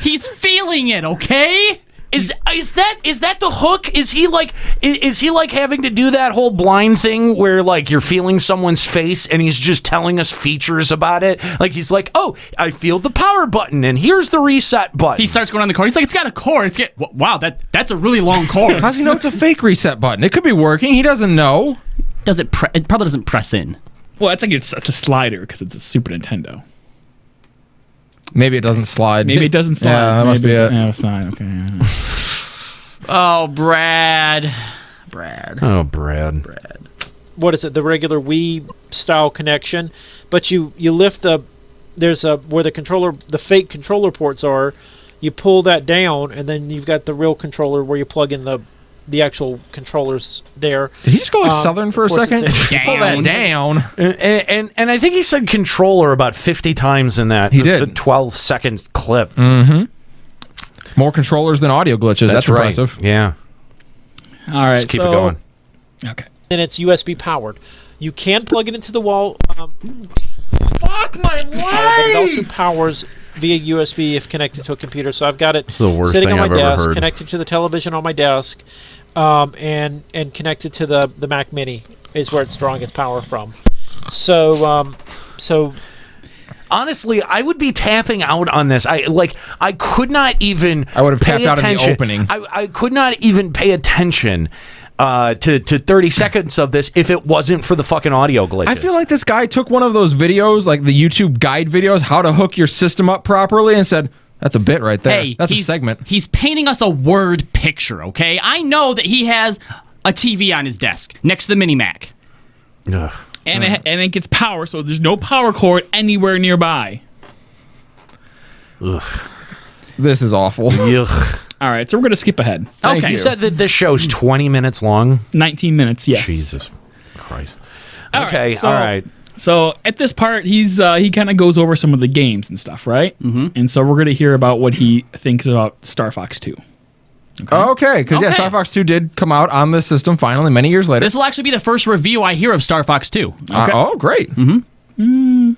he's feeling it. Okay. Is that the hook? Is he like having to do that whole blind thing where like you're feeling someone's face and he's just telling us features about it? Like he's like, oh, I feel the power button and here's the reset button. He starts going on the cord. He's like, it's got a cord. Wow, that's a really long cord. How's he know it's a fake reset button? It could be working. He doesn't know. It probably doesn't press in. Well, it's a slider because it's a Super Nintendo. Maybe it doesn't slide. Maybe it doesn't slide. Yeah, that must be it. Yeah, it's not. Okay. Yeah. Oh, Brad. Oh, Brad. What is it? The regular Wii style connection, but you lift there's where the fake controller ports are. You pull that down, and then you've got the real controller where you plug in the actual controllers there. Did he just go like Southern for a second? Pull that down. And I think he said controller about 50 times in that. He did. The 12-second clip. More controllers than audio glitches. That's right. impressive. Yeah. All right. Just keep it going. Okay. And it's USB powered. You can plug it into the wall. Fuck my But it also powers via USB if connected to a computer. So I've got it It's the worst sitting thing on I've my ever desk, heard. connected to the television on my desk, and connected to the Mac Mini is where it's drawing its power from. So Honestly, I would be tapping out on this. I could not even. I would have pay tapped out in the attention. opening. I could not even pay attention to 30 seconds of this if it wasn't for the fucking audio glitches. I feel like this guy took one of those videos, like the YouTube guide videos, how to hook your system up properly, and said, that's a bit right there. Hey, That's a segment. He's painting us a word picture, okay? I know that he has a TV on his desk next to the mini Mac. Ugh. And it gets power, so there's no power cord anywhere nearby. Ugh. This is awful. Ugh. All right, so we're going to skip ahead. Thank Okay. You said that this show's 20 minutes long? 19 minutes, yes. Jesus Christ. All right, Okay, so- all right. So at this part, he kind of goes over some of the games and stuff, right? Mm-hmm. And so we're going to hear about what he thinks about Star Fox 2. Okay, because Okay. Star Fox 2 did come out on the system finally many years later. This will actually be the first review I hear of Star Fox 2. Oh, great. Will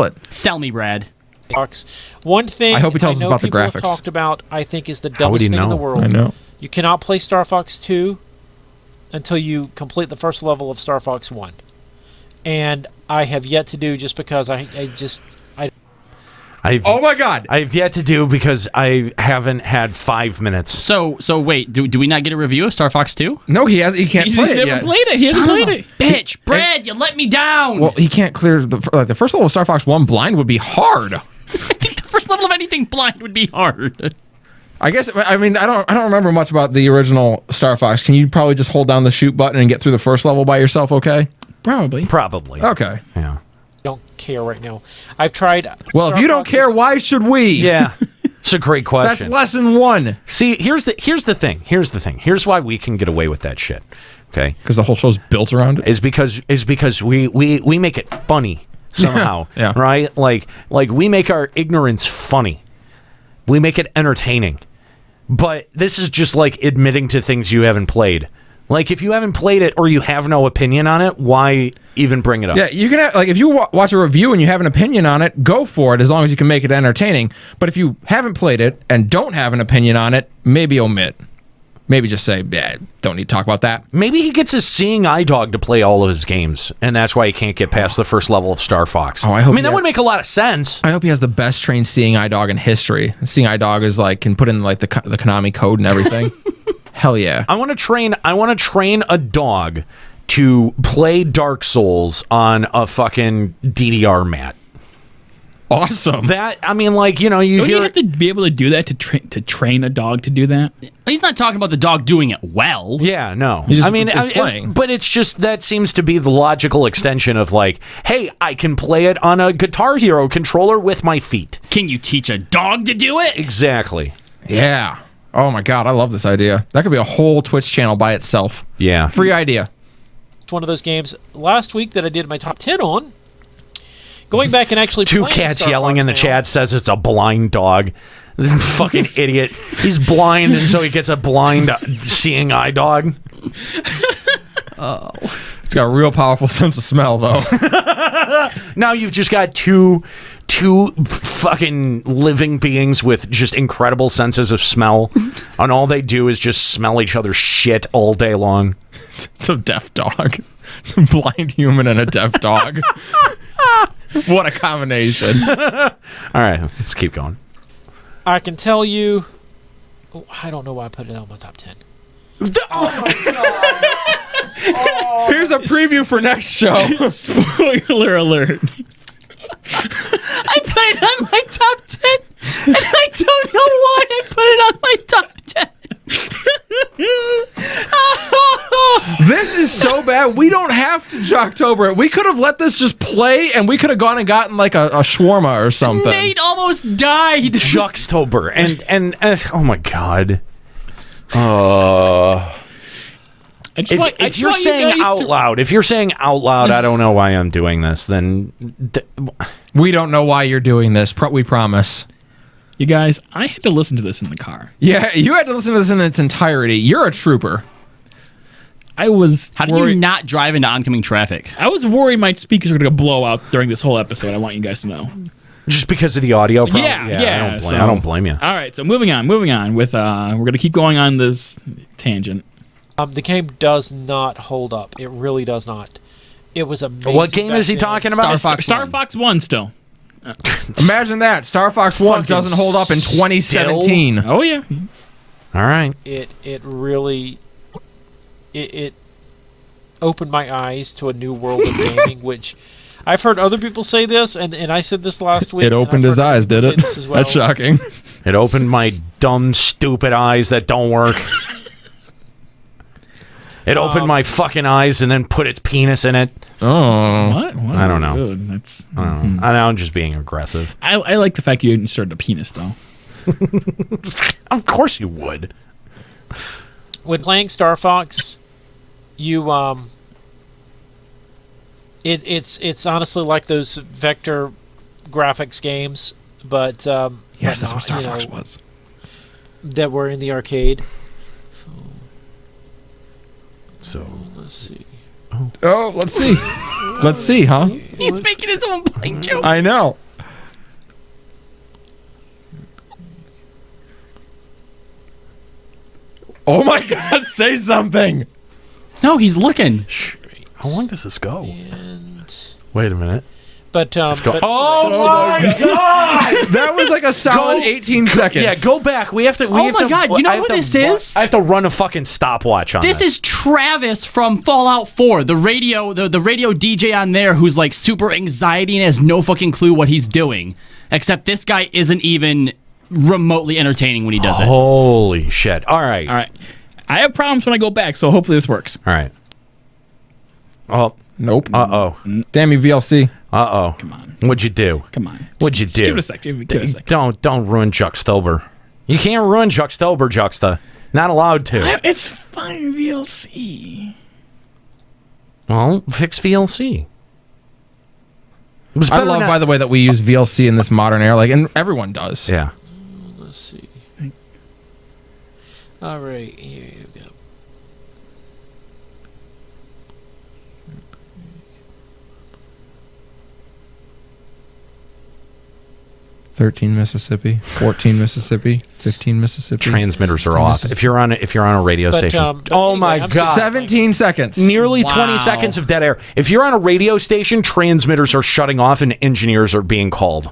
it? Sell me, Brad. Fox. One thing I hope he tells us know about the people have graphics. talked about, I think, is the How would dumbest he thing in the know? world. I know. You cannot play Star Fox 2 until you complete the first level of Star Fox 1. And I have yet to do just because I Oh my God! I've yet to do because I haven't had 5 minutes. So wait, do we not get a review of Star Fox 2? No, he has. He can't He's play it never yet. played it. He hasn't Son of played a it. bitch, Brad, you let me down. Well, he can't clear the first level of Star Fox 1 blind would be hard. I think the first level of anything blind would be hard. I guess. I mean, I don't remember much about the original Star Fox. Can you probably just hold down the shoot button and get through the first level by yourself? Okay. Probably. Probably. Okay. Yeah. don't care right now. I've tried. Well, Star if you don't Fox- care, why should we? Yeah. It's a great That's question. lesson 1. See, here's the thing. Here's why we can get away with that shit. Okay? Because the whole show's built around it. Is because we make it funny somehow. Yeah. Right? Like we make our ignorance funny. We make it entertaining. But this is just like admitting to things you haven't played. Like, if you haven't played it or you have no opinion on it, why even bring it up? Yeah, you can have, like, if you watch a review and you have an opinion on it, go for it as long as you can make it entertaining. But if you haven't played it and don't have an opinion on it, maybe omit. Maybe just say, yeah, don't need to talk about that. Maybe he gets his seeing eye dog to play all of his games, and that's why he can't get past the first level of Star Fox. Oh, I hope mean, that he- would make a lot of sense. I hope he has the best trained seeing eye dog in history. Seeing eye dog is like, can put in like the Konami code and everything. Hell yeah. I want to train a dog to play Dark Souls on a fucking DDR mat. Awesome. That, I mean, like, you know, you Don't hear you have to be able to do that to train a dog to do that? He's not talking about the dog doing it well. Yeah, no. He just I mean, is playing. but it's just that seems to be the logical extension of like, hey, I can play it on a Guitar Hero controller with my feet. Can you teach a dog to do it? Exactly. Yeah. Oh my God, I love this idea. That could be a whole Twitch channel by itself. Yeah. Free idea. It's one of those games last week that I did my top 10 on. Going back and actually Two playing cats Star yelling Fox in the now. chat says it's a blind dog. This fucking idiot. He's blind, and so he gets a blind seeing eye dog. It's got a real powerful sense of smell, though. Now you've just got two fucking living beings with just incredible senses of smell, and all they do is just smell each other's shit all day long. It's a deaf dog. It's a blind human and a deaf dog. What a combination. All right, let's keep going. I can tell you. Oh, I don't know why I put it on my top 10. Here's a preview for next show. Spoiler alert. I put it on my top 10, and I don't know why I put it on my top 10. This is so bad. We don't have to Jocktober it. We could have let this just play, and we could have gone and gotten like a shawarma or something. Nate almost died. Juxtober and oh my god. If you're saying out loud, I don't know why I'm doing this. Then We don't know why you're doing this. We promise. You guys, I had to listen to this in the car. Yeah, you had to listen to this in its entirety. You're a trooper. I was How did you not drive into oncoming traffic? I was worried my speakers were going to blow out during this whole episode. I want you guys to know. just because of the audio problem. Yeah. I don't blame you. All right, so moving on with we're going to keep going on this tangent. The game does not hold up. It really does not. It was amazing. What game is he back then. talking about? Star Fox 1 still. Imagine that. Star Fox 1 Fucking doesn't hold up in 2017. Oh yeah. All right. It really it opened my eyes to a new world of gaming, which I've heard other people say this, and I said this last week. It and opened I've his heard other eyes, people did say it? this as well. That's shocking. It opened my dumb, stupid eyes that don't work. It opened my fucking eyes and then put its penis in it. Oh. What? I don't know. Good. That's. I don't know. I'm just being aggressive. I like the fact you inserted a penis though. Of course you would. When playing Star Fox, you it's honestly like those vector graphics games, but Yes, but that's what not, Star you Fox know, was. that were in the arcade. So Let's see. Oh, let's see. Let's see, huh? He's making his own blind jokes. I know. Say something. No, he's looking. How long does this go? And Wait a minute. but Go. but- Oh my God! That was like a solid 18 seconds. Yeah, go back. We have to. Oh my God, you know who this is? I have to run a fucking stopwatch on This is Travis from Fallout 4, the radio DJ on there who's like super anxiety and has no fucking clue what he's doing. Except this guy isn't even remotely entertaining when he does it. Holy shit! All right. All right. I have problems when I go back, so hopefully this works. All right. Oh. Nope. Uh-oh. Damn you, VLC. Uh-oh. Come on. What'd you do? Come on. What'd you Just do? Give it a sec. Give it a sec. Don't ruin Juxtober. You can't ruin Juxtober, Juxta. Not allowed to. It's fine, VLC. Well, fix VLC. I love, by the way, that we use VLC in this modern era, like, and everyone does. Yeah. let's see. All right, here you go. $13 Mississippi, 14 Mississippi, 15 Mississippi. Transmitters are off. If you're on a radio But, station. but Oh anyway, my I'm God. 17 seconds. Nearly Wow. 20 seconds of dead air. If you're on a radio station, transmitters are shutting off and engineers are being called.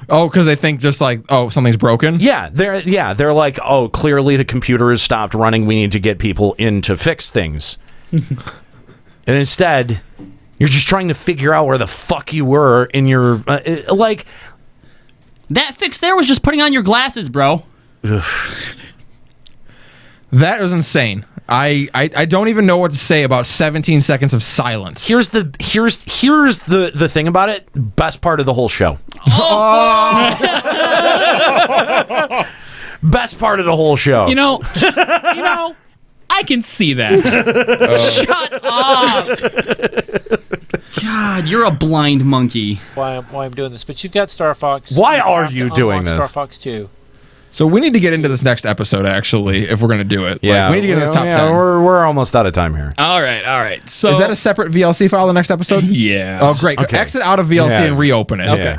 Oh, because they think just like, oh, something's broken? They're like, oh, clearly the computer has stopped running. We need to get people in to fix things. And instead, you're just trying to figure out where the fuck you were in your like. That fix there was just putting on your glasses, bro. That was insane. I don't even know what to say about 17 seconds of silence. Here's the thing about it. Best part of the whole show. Best part of the whole show. You know, I can see that. Shut up. God, you're a blind monkey. Why I'm doing this, but you've got Star Fox. Why You are have to you unlock doing this? Star Fox 2. So we need to get into this next episode, actually, if we're going to do it. Yeah, Like, we need to get into this top 10. We're almost out of time here. All right. So Is that a separate VLC file, the next episode? yeah? Oh, great. Okay. Exit out of VLC Yeah. and reopen it. Okay.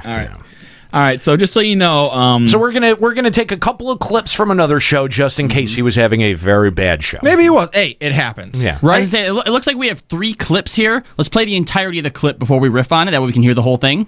All right. So just so you know, So we're gonna take a couple of clips from another show just in case he was having a very bad show. Maybe it was. Hey, it happens. Yeah. I Right? was gonna say, it looks like we have 3 clips here. Let's play the entirety of the clip before we riff on it. That way we can hear the whole thing.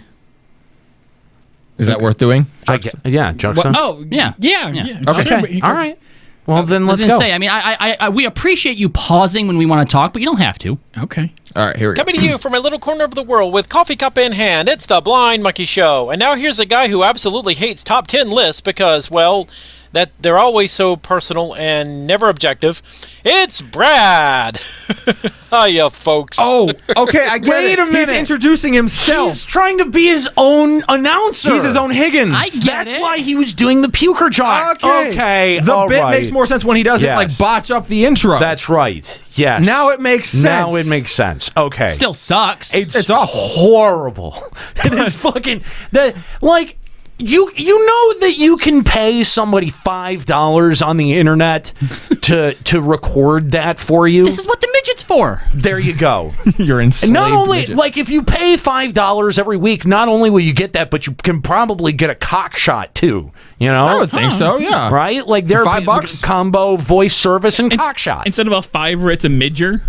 Is that worth doing? Juxta. oh Yeah. yeah. Okay. Sure. All right. Well, then I was let's gonna go. say, I mean, I we appreciate you pausing when we want to talk, but you don't have to. Okay. All right, here we go. Coming to you from a little corner of the world with coffee cup in hand, it's the Blind Monkey Show. And now here's a guy who absolutely hates top 10 lists because, well, that they're always so personal and never objective. It's Brad. Hiya, folks. Oh, okay, I get Wait it. a minute. He's introducing himself. He's trying to be his own announcer. He's his own Higgins. I get That's it. why he was doing the puker job. Okay. The all bit right. makes more sense when he doesn't Yes. like botch up the intro. That's right. Yes. Now it makes sense. Now it makes sense. Okay. Still sucks. It's awful. Horrible. It is fucking that like you know that you can pay somebody $5 on the internet to record that for you. This is what the midget's for. There you go. You're enslaved. And not only midget. like if you pay $5 every week, not only will you get that, but you can probably get a cock shot too. You know, I would think so. Yeah. right? Like there For are $5? combo voice service and cock shot. Instead of a $5, it's a midger.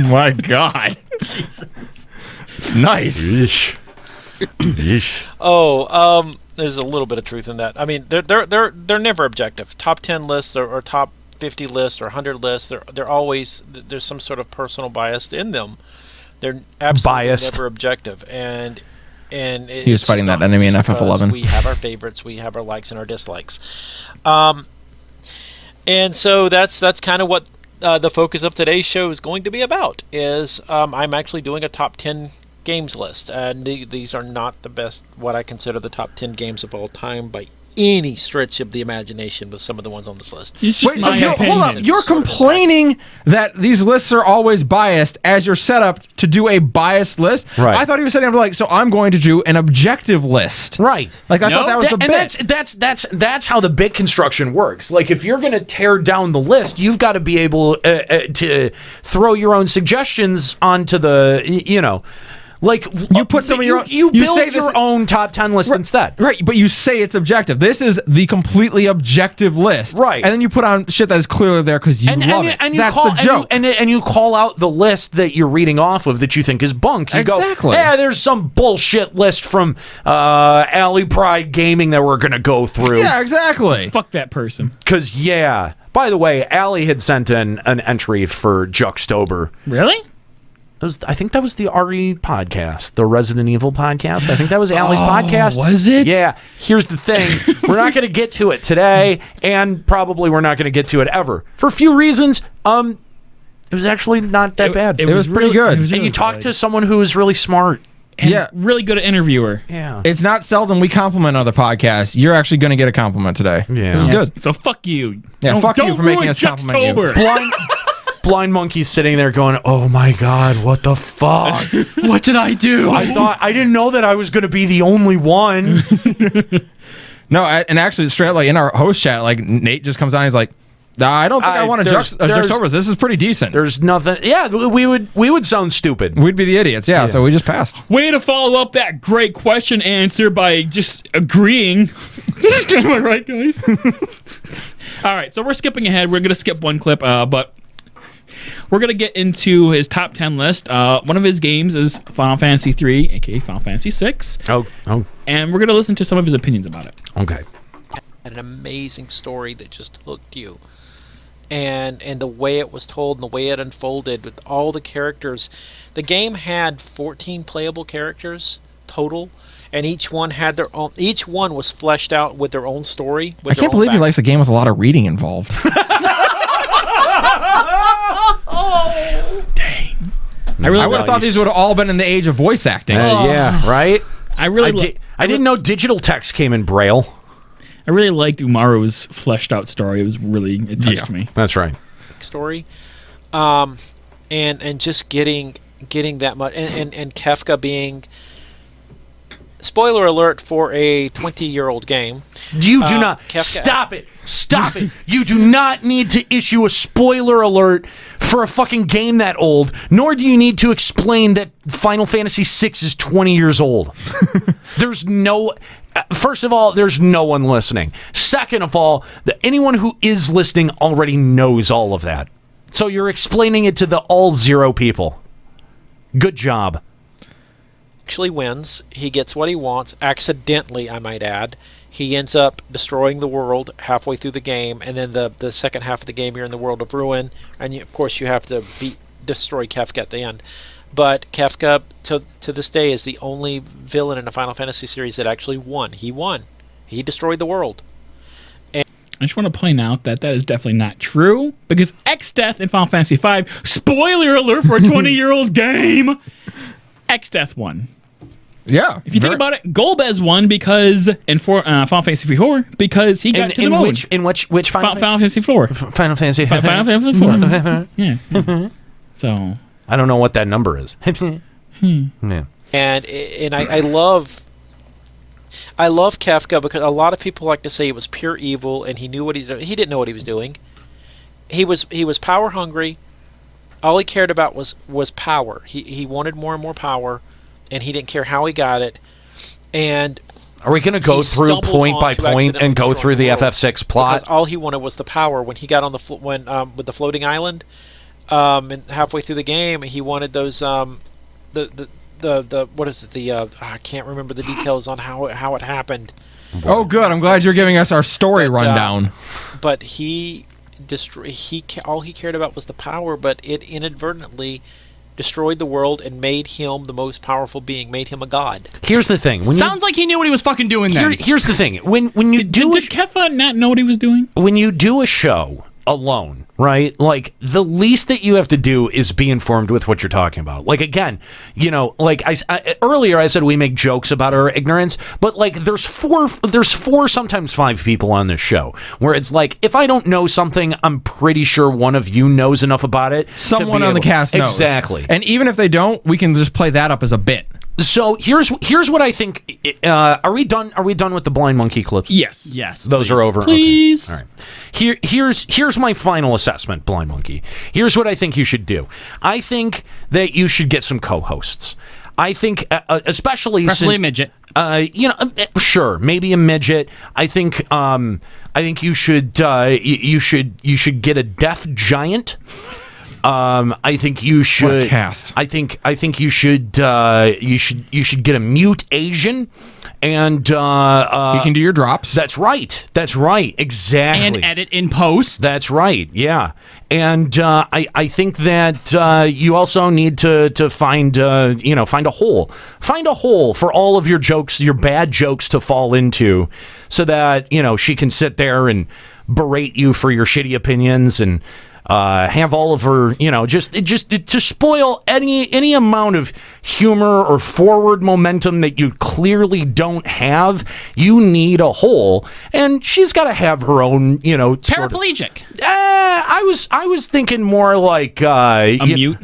My God. Nice. There's a little bit of truth in that. I mean, they're never objective. Top 10 lists or top 50 lists or 100 lists, they're always there's some sort of personal bias in them. They're absolutely Biased. never objective, and He was fighting that enemy in FF11. We have our favorites, we have our likes and our dislikes, and so that's kind of what the focus of today's show is going to be about. Is I'm actually doing a top 10 games list, and these are not the best, what I consider the top 10 games of all time by any stretch of the imagination with some of the ones on this list. It's just Wait, so my hold up. opinion. You're complaining that these lists are always biased as you're set up to do a biased list? Right. I thought he was setting up like, so I'm going to do an objective list. Right. Like I No, thought that was the and bit. that's how the bit construction works. Like if you're going to tear down the list, you've got to be able to throw your own suggestions onto the Like You put some of your own- you you build say this- your own top 10 list instead. Right, but you say it's objective. This is the completely objective list. Right. And then you put on shit that is clearly there because you love it. And you That's call, the joke. and you call out the list that you're reading off of that you think is bunk. You Exactly. go, yeah, there's some bullshit list from Alley Pride Gaming that we're going to go through. Yeah, exactly. Fuck that person. Because, yeah. By the way, Allie had sent in an entry for Juxtober. Really? I think that was the RE podcast, the Resident Evil podcast. I think that was Allie's podcast. was it? Yeah. Here's the thing. We're not going to get to it today, and probably we're not going to get to it ever. For a few reasons, it was actually not that bad. It was pretty good. it was and you really talked good. to someone who is really smart. And Yeah. really good interviewer. Yeah. It's not seldom we compliment other podcasts. You're actually going to get a compliment today. Yeah. It was Yes. good. So fuck you. Yeah, fuck you don't for making ruin us compliment you. Juxtober. Blind Monkey's sitting there going, "Oh my God, what the fuck? What did I do? I didn't know that I was going to be the only one." No, and actually, straight up, like in our host chat, like Nate just comes on. He's like, "I don't think I want to there's- Juxtober. This is pretty decent." There's nothing. Yeah, we would sound stupid. We'd be the idiots. Yeah, so we just passed. Way to follow up that great question answer by just agreeing. Am I right, guys? All right, so we're skipping ahead. We're going to skip one clip, but we're going to get into his top 10 list. One of his games is Final Fantasy 3, aka Final Fantasy 6. Oh, And we're going to listen to some of his opinions about it. okay. Had an amazing story that just hooked you, and the way it was told and the way it unfolded with all the characters. The game had 14 playable characters total, and each one had their own. Each one was fleshed out with their own story. I can't believe he likes a game with a lot of reading involved. I really I would have thought these would have all been in the age of voice acting. Yeah, right. I really I didn't know digital text came in Braille. I really liked Umaru's fleshed out story. It touched me. That's right. story, and just getting that much, and Kefka being. Spoiler alert for a 20-year-old game. You do not Kefka- stop it. You do not need to issue a spoiler alert for a fucking game that old, nor do you need to explain that Final Fantasy VI is 20 years old. There's no first of all, there's no one listening. Second of all, anyone who is listening already knows all of that. So you're explaining it to the all zero people. Good job. Actually wins. He gets what he wants, accidentally, I might add. He ends up destroying the world halfway through the game, and then the second half of the game you're in the world of ruin, and of course you have to destroy Kefka at the end. But Kefka, to this day, is the only villain in the Final Fantasy series that actually won. He won. He destroyed the world. I just want to point out that is definitely not true, because X-Death in Final Fantasy V, spoiler alert for a 20-year-old game, X-Death won. Yeah. If you think about it, Golbez won because in Final Fantasy IV because he got to the moon. In which Final Fantasy IV. Final Fantasy? Final Fantasy IV. Yeah. So I don't know what that number is. Yeah. And I love Kefka because a lot of people like to say it was pure evil and he knew what he didn't know what he was doing. He was power hungry. All he cared about was power. He wanted more and more power, and he didn't care how he got it. And are we going to go through point by point and go through the FF6 plot? Because all he wanted was the power. When he got on with the floating island, and halfway through the game, he wanted those the what is it? I can't remember the details on how it happened. Oh, good. I'm glad you're giving us our story rundown. But all he cared about was the power, but it inadvertently destroyed the world and made him the most powerful being, made him a god. Here's the thing. Sounds like he knew what he was fucking doing then. Here's the thing. When you did Kefka not know what he was doing? When you do a show alone, right? Like, the least that you have to do is be informed with what you're talking about. Like, again, like earlier I said we make jokes about our ignorance, but like there's four, sometimes five people on this show where it's like, if I don't know something, I'm pretty sure one of you knows enough about it. Someone on the cast knows. Exactly. And even if they don't, we can just play that up as a bit. So here's what I think. Are we done? Are we done with the Blind Monkey clips? Yes. Yes. Those please. are over. Please. Okay. All right. Here's my final assessment, Blind Monkey. Here's what I think you should do. I think that you should get some co-hosts. I think, especially Preferably a since, midget. sure, maybe a midget. I think you should you should get a deaf giant. I think you should What a cast. I think you should get a mute Asian, and You can do your drops. that's right, exactly, And edit in post. that's right, yeah. And I think that you also need to find find a hole for all of your jokes, your bad jokes, to fall into, so that she can sit there and berate you for your shitty opinions, and have all of her, just to spoil any amount of humor or forward momentum that you clearly don't have. You need a hole, and she's got to have her own, sort of. Paraplegic. I was thinking more like A mute.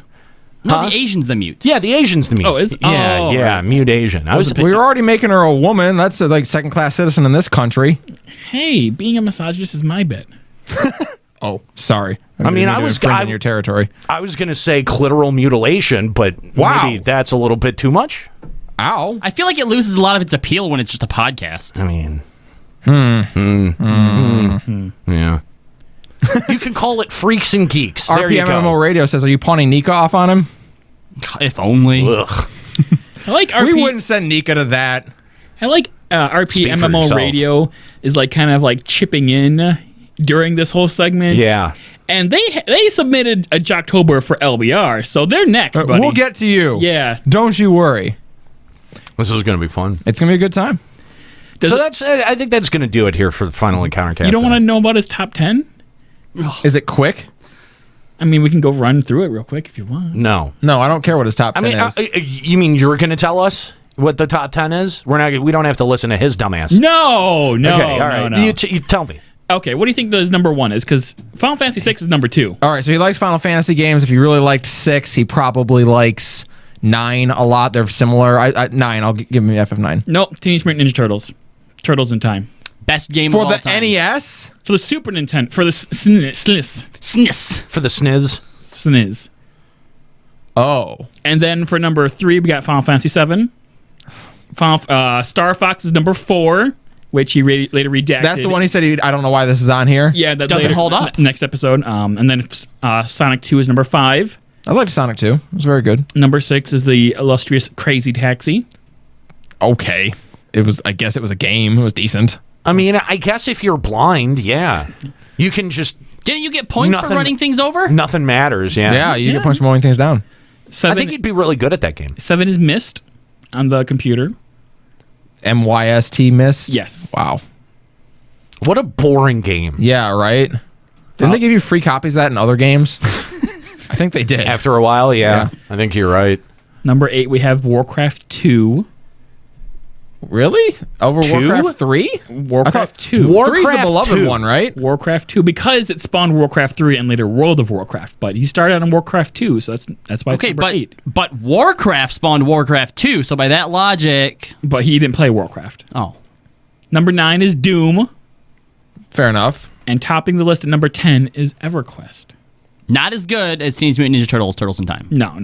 No, the Asian's the mute. Yeah, the Asian's the mute. Oh, is it? Yeah, Oh, yeah, right. mute Asian. I was. We were already making her a woman. That's a second-class citizen in this country. Hey, being a misogynist is my bit. Oh, sorry. I mean, I was in your territory. I was gonna say clitoral mutilation, but Wow. maybe that's a little bit too much. Ow. I feel like it loses a lot of its appeal when it's just a podcast. I mean, yeah. You can call it Freaks and Geeks. There you RPMMO go. Radio says, are you pawning Nika off on him? If only. Ugh. I like We wouldn't send Nika to that. I like Speak for RPMMO yourself. Radio is like kind of like chipping in during this whole segment. Yeah. And they submitted a Jocktober for LBR, so they're next, buddy. We'll get to you. Yeah. Don't you worry. This is going to be fun. It's going to be a good time. So that's. I think that's going to do it here for the final encounter cast. You don't want to know about his top 10? Is it quick? I mean, we can go run through it real quick if you want. No. No, I don't care what his top 10 I mean, is. you mean you're going to tell us what the top 10 is? We're not. We don't have to listen to his dumbass. No. Okay. All right. No. You tell me. Okay, what do you think his number 1 is? Because Final Fantasy 6 is number 2. All right, so he likes Final Fantasy games. If he really liked 6, he probably likes 9 a lot. They're similar. 9, I'll give him FF9. Nope, Teenage Mutant Ninja Turtles. Turtles in Time. Best game For of all the time. NES? For the Super Nintendo. For the SNES. SNES. For the sniz. SNES. Oh. And then for number 3, we got Final Fantasy 7. Star Fox is number 4, which he later redacted. That's the one he said, I don't know why this is on here. Yeah, that Doesn't later, hold up. Next episode. And then Sonic 2 is number 5. I liked Sonic 2. It was very good. Number 6 is the illustrious Crazy Taxi. Okay. I guess it was a game. It was decent. I mean, I guess if you're blind, yeah, you can just. Didn't you get points for Nothing- running things over? Nothing matters. Yeah. Yeah, you Yeah. get punched mowing things down. 7, I think he'd be really good at that game. 7 is Myst on the computer. MYST missed? Yes. Wow. What a boring game. Yeah, right? Didn't they give you free copies of that in other games? I think they did. After a while, yeah. I think you're right. Number 8, we have Warcraft 2. Really? Over 2? Warcraft 3? Warcraft 2. War- 3's the Warcraft beloved 2. one, right? Warcraft 2, because it spawned Warcraft 3 and later World of Warcraft. But he started on Warcraft 2, so that's why it's Okay, number 8. but Warcraft spawned Warcraft 2, so by that logic, But he didn't play Warcraft. oh, Number 9 is Doom. Fair enough. And topping the list at number 10 is EverQuest. not as good as Teenage Mutant Ninja Turtles: Turtles in Time. No.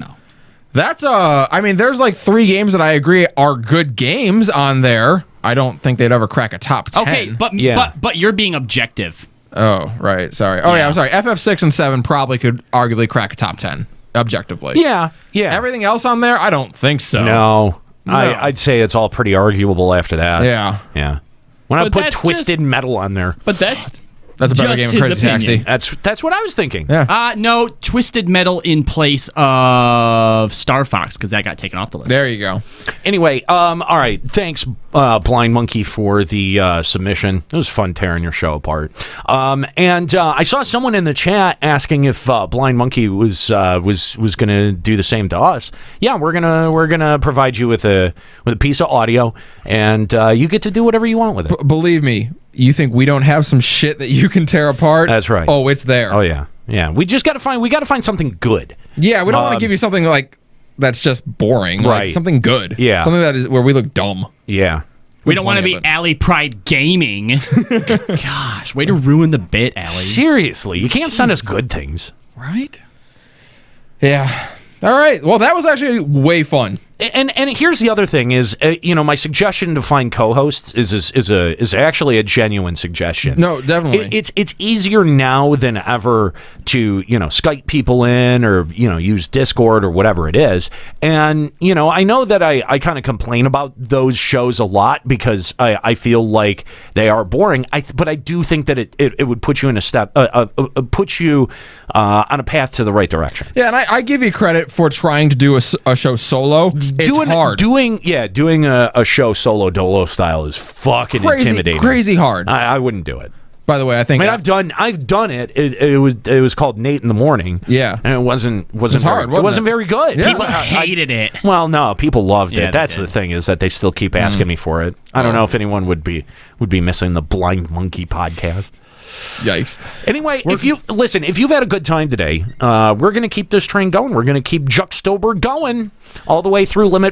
That's I mean, there's like 3 games that I agree are good games on there. I don't think they'd ever crack a top 10. Okay, but Yeah. but you're being objective. Oh, right. Sorry. Oh, yeah, Yeah. I'm sorry. FF6 and 7 probably could arguably crack a top 10, objectively. Yeah. Yeah. Everything else on there, I don't think so. No. No. I'd say it's all pretty arguable after that. Yeah. Yeah. When I But put that's Twisted Metal on there, But that's That's a better Just game than his Crazy opinion. Taxi. that's what I was thinking. Yeah. No, Twisted Metal in place of Star Fox because that got taken off the list. There you go. Anyway, all right. Thanks, Blind Monkey, for the submission. It was fun tearing your show apart. And I saw someone in the chat asking if Blind Monkey was going to do the same to us. Yeah, we're gonna provide you with a piece of audio, and you get to do whatever you want with it. Believe me, you think we don't have some shit that you can tear apart? That's right. Oh, it's there. Oh yeah, yeah. We just got to find something good. Yeah, we don't want to give you something like that's just boring. Like Right. something good. Yeah. Something that is where we look dumb. Yeah. We don't want to plenty be of it. Alley Pride Gaming. Gosh, way to ruin the bit, Alley. Seriously, you can't send us good things. right. Yeah. All right. Well, that was actually way fun. And here's the other thing is, my suggestion to find co-hosts is actually a genuine suggestion. No, definitely. It's easier now than ever to Skype people in or use Discord or whatever it is. And I know that I kind of complain about those shows a lot because I feel like they are boring. But I do think that it would put you in put you on a path to the right direction. Yeah, and I give you credit for trying to do a show solo. It's hard. Doing a show solo dolo style is fucking intimidating. Crazy hard. I wouldn't do it. By the way, I think I've done it. It was called Nate in the Morning. Yeah, and it wasn't hard. It wasn't very good. Yeah. People hated it. Well, no, people loved Yeah, it. That's the thing is that they still keep asking me for it. I don't know if anyone would be missing the Blind Monkey podcast. Yikes. Anyway, if you've had a good time today, we're going to keep this train going. We're going to keep Juxtober going all the way through Limit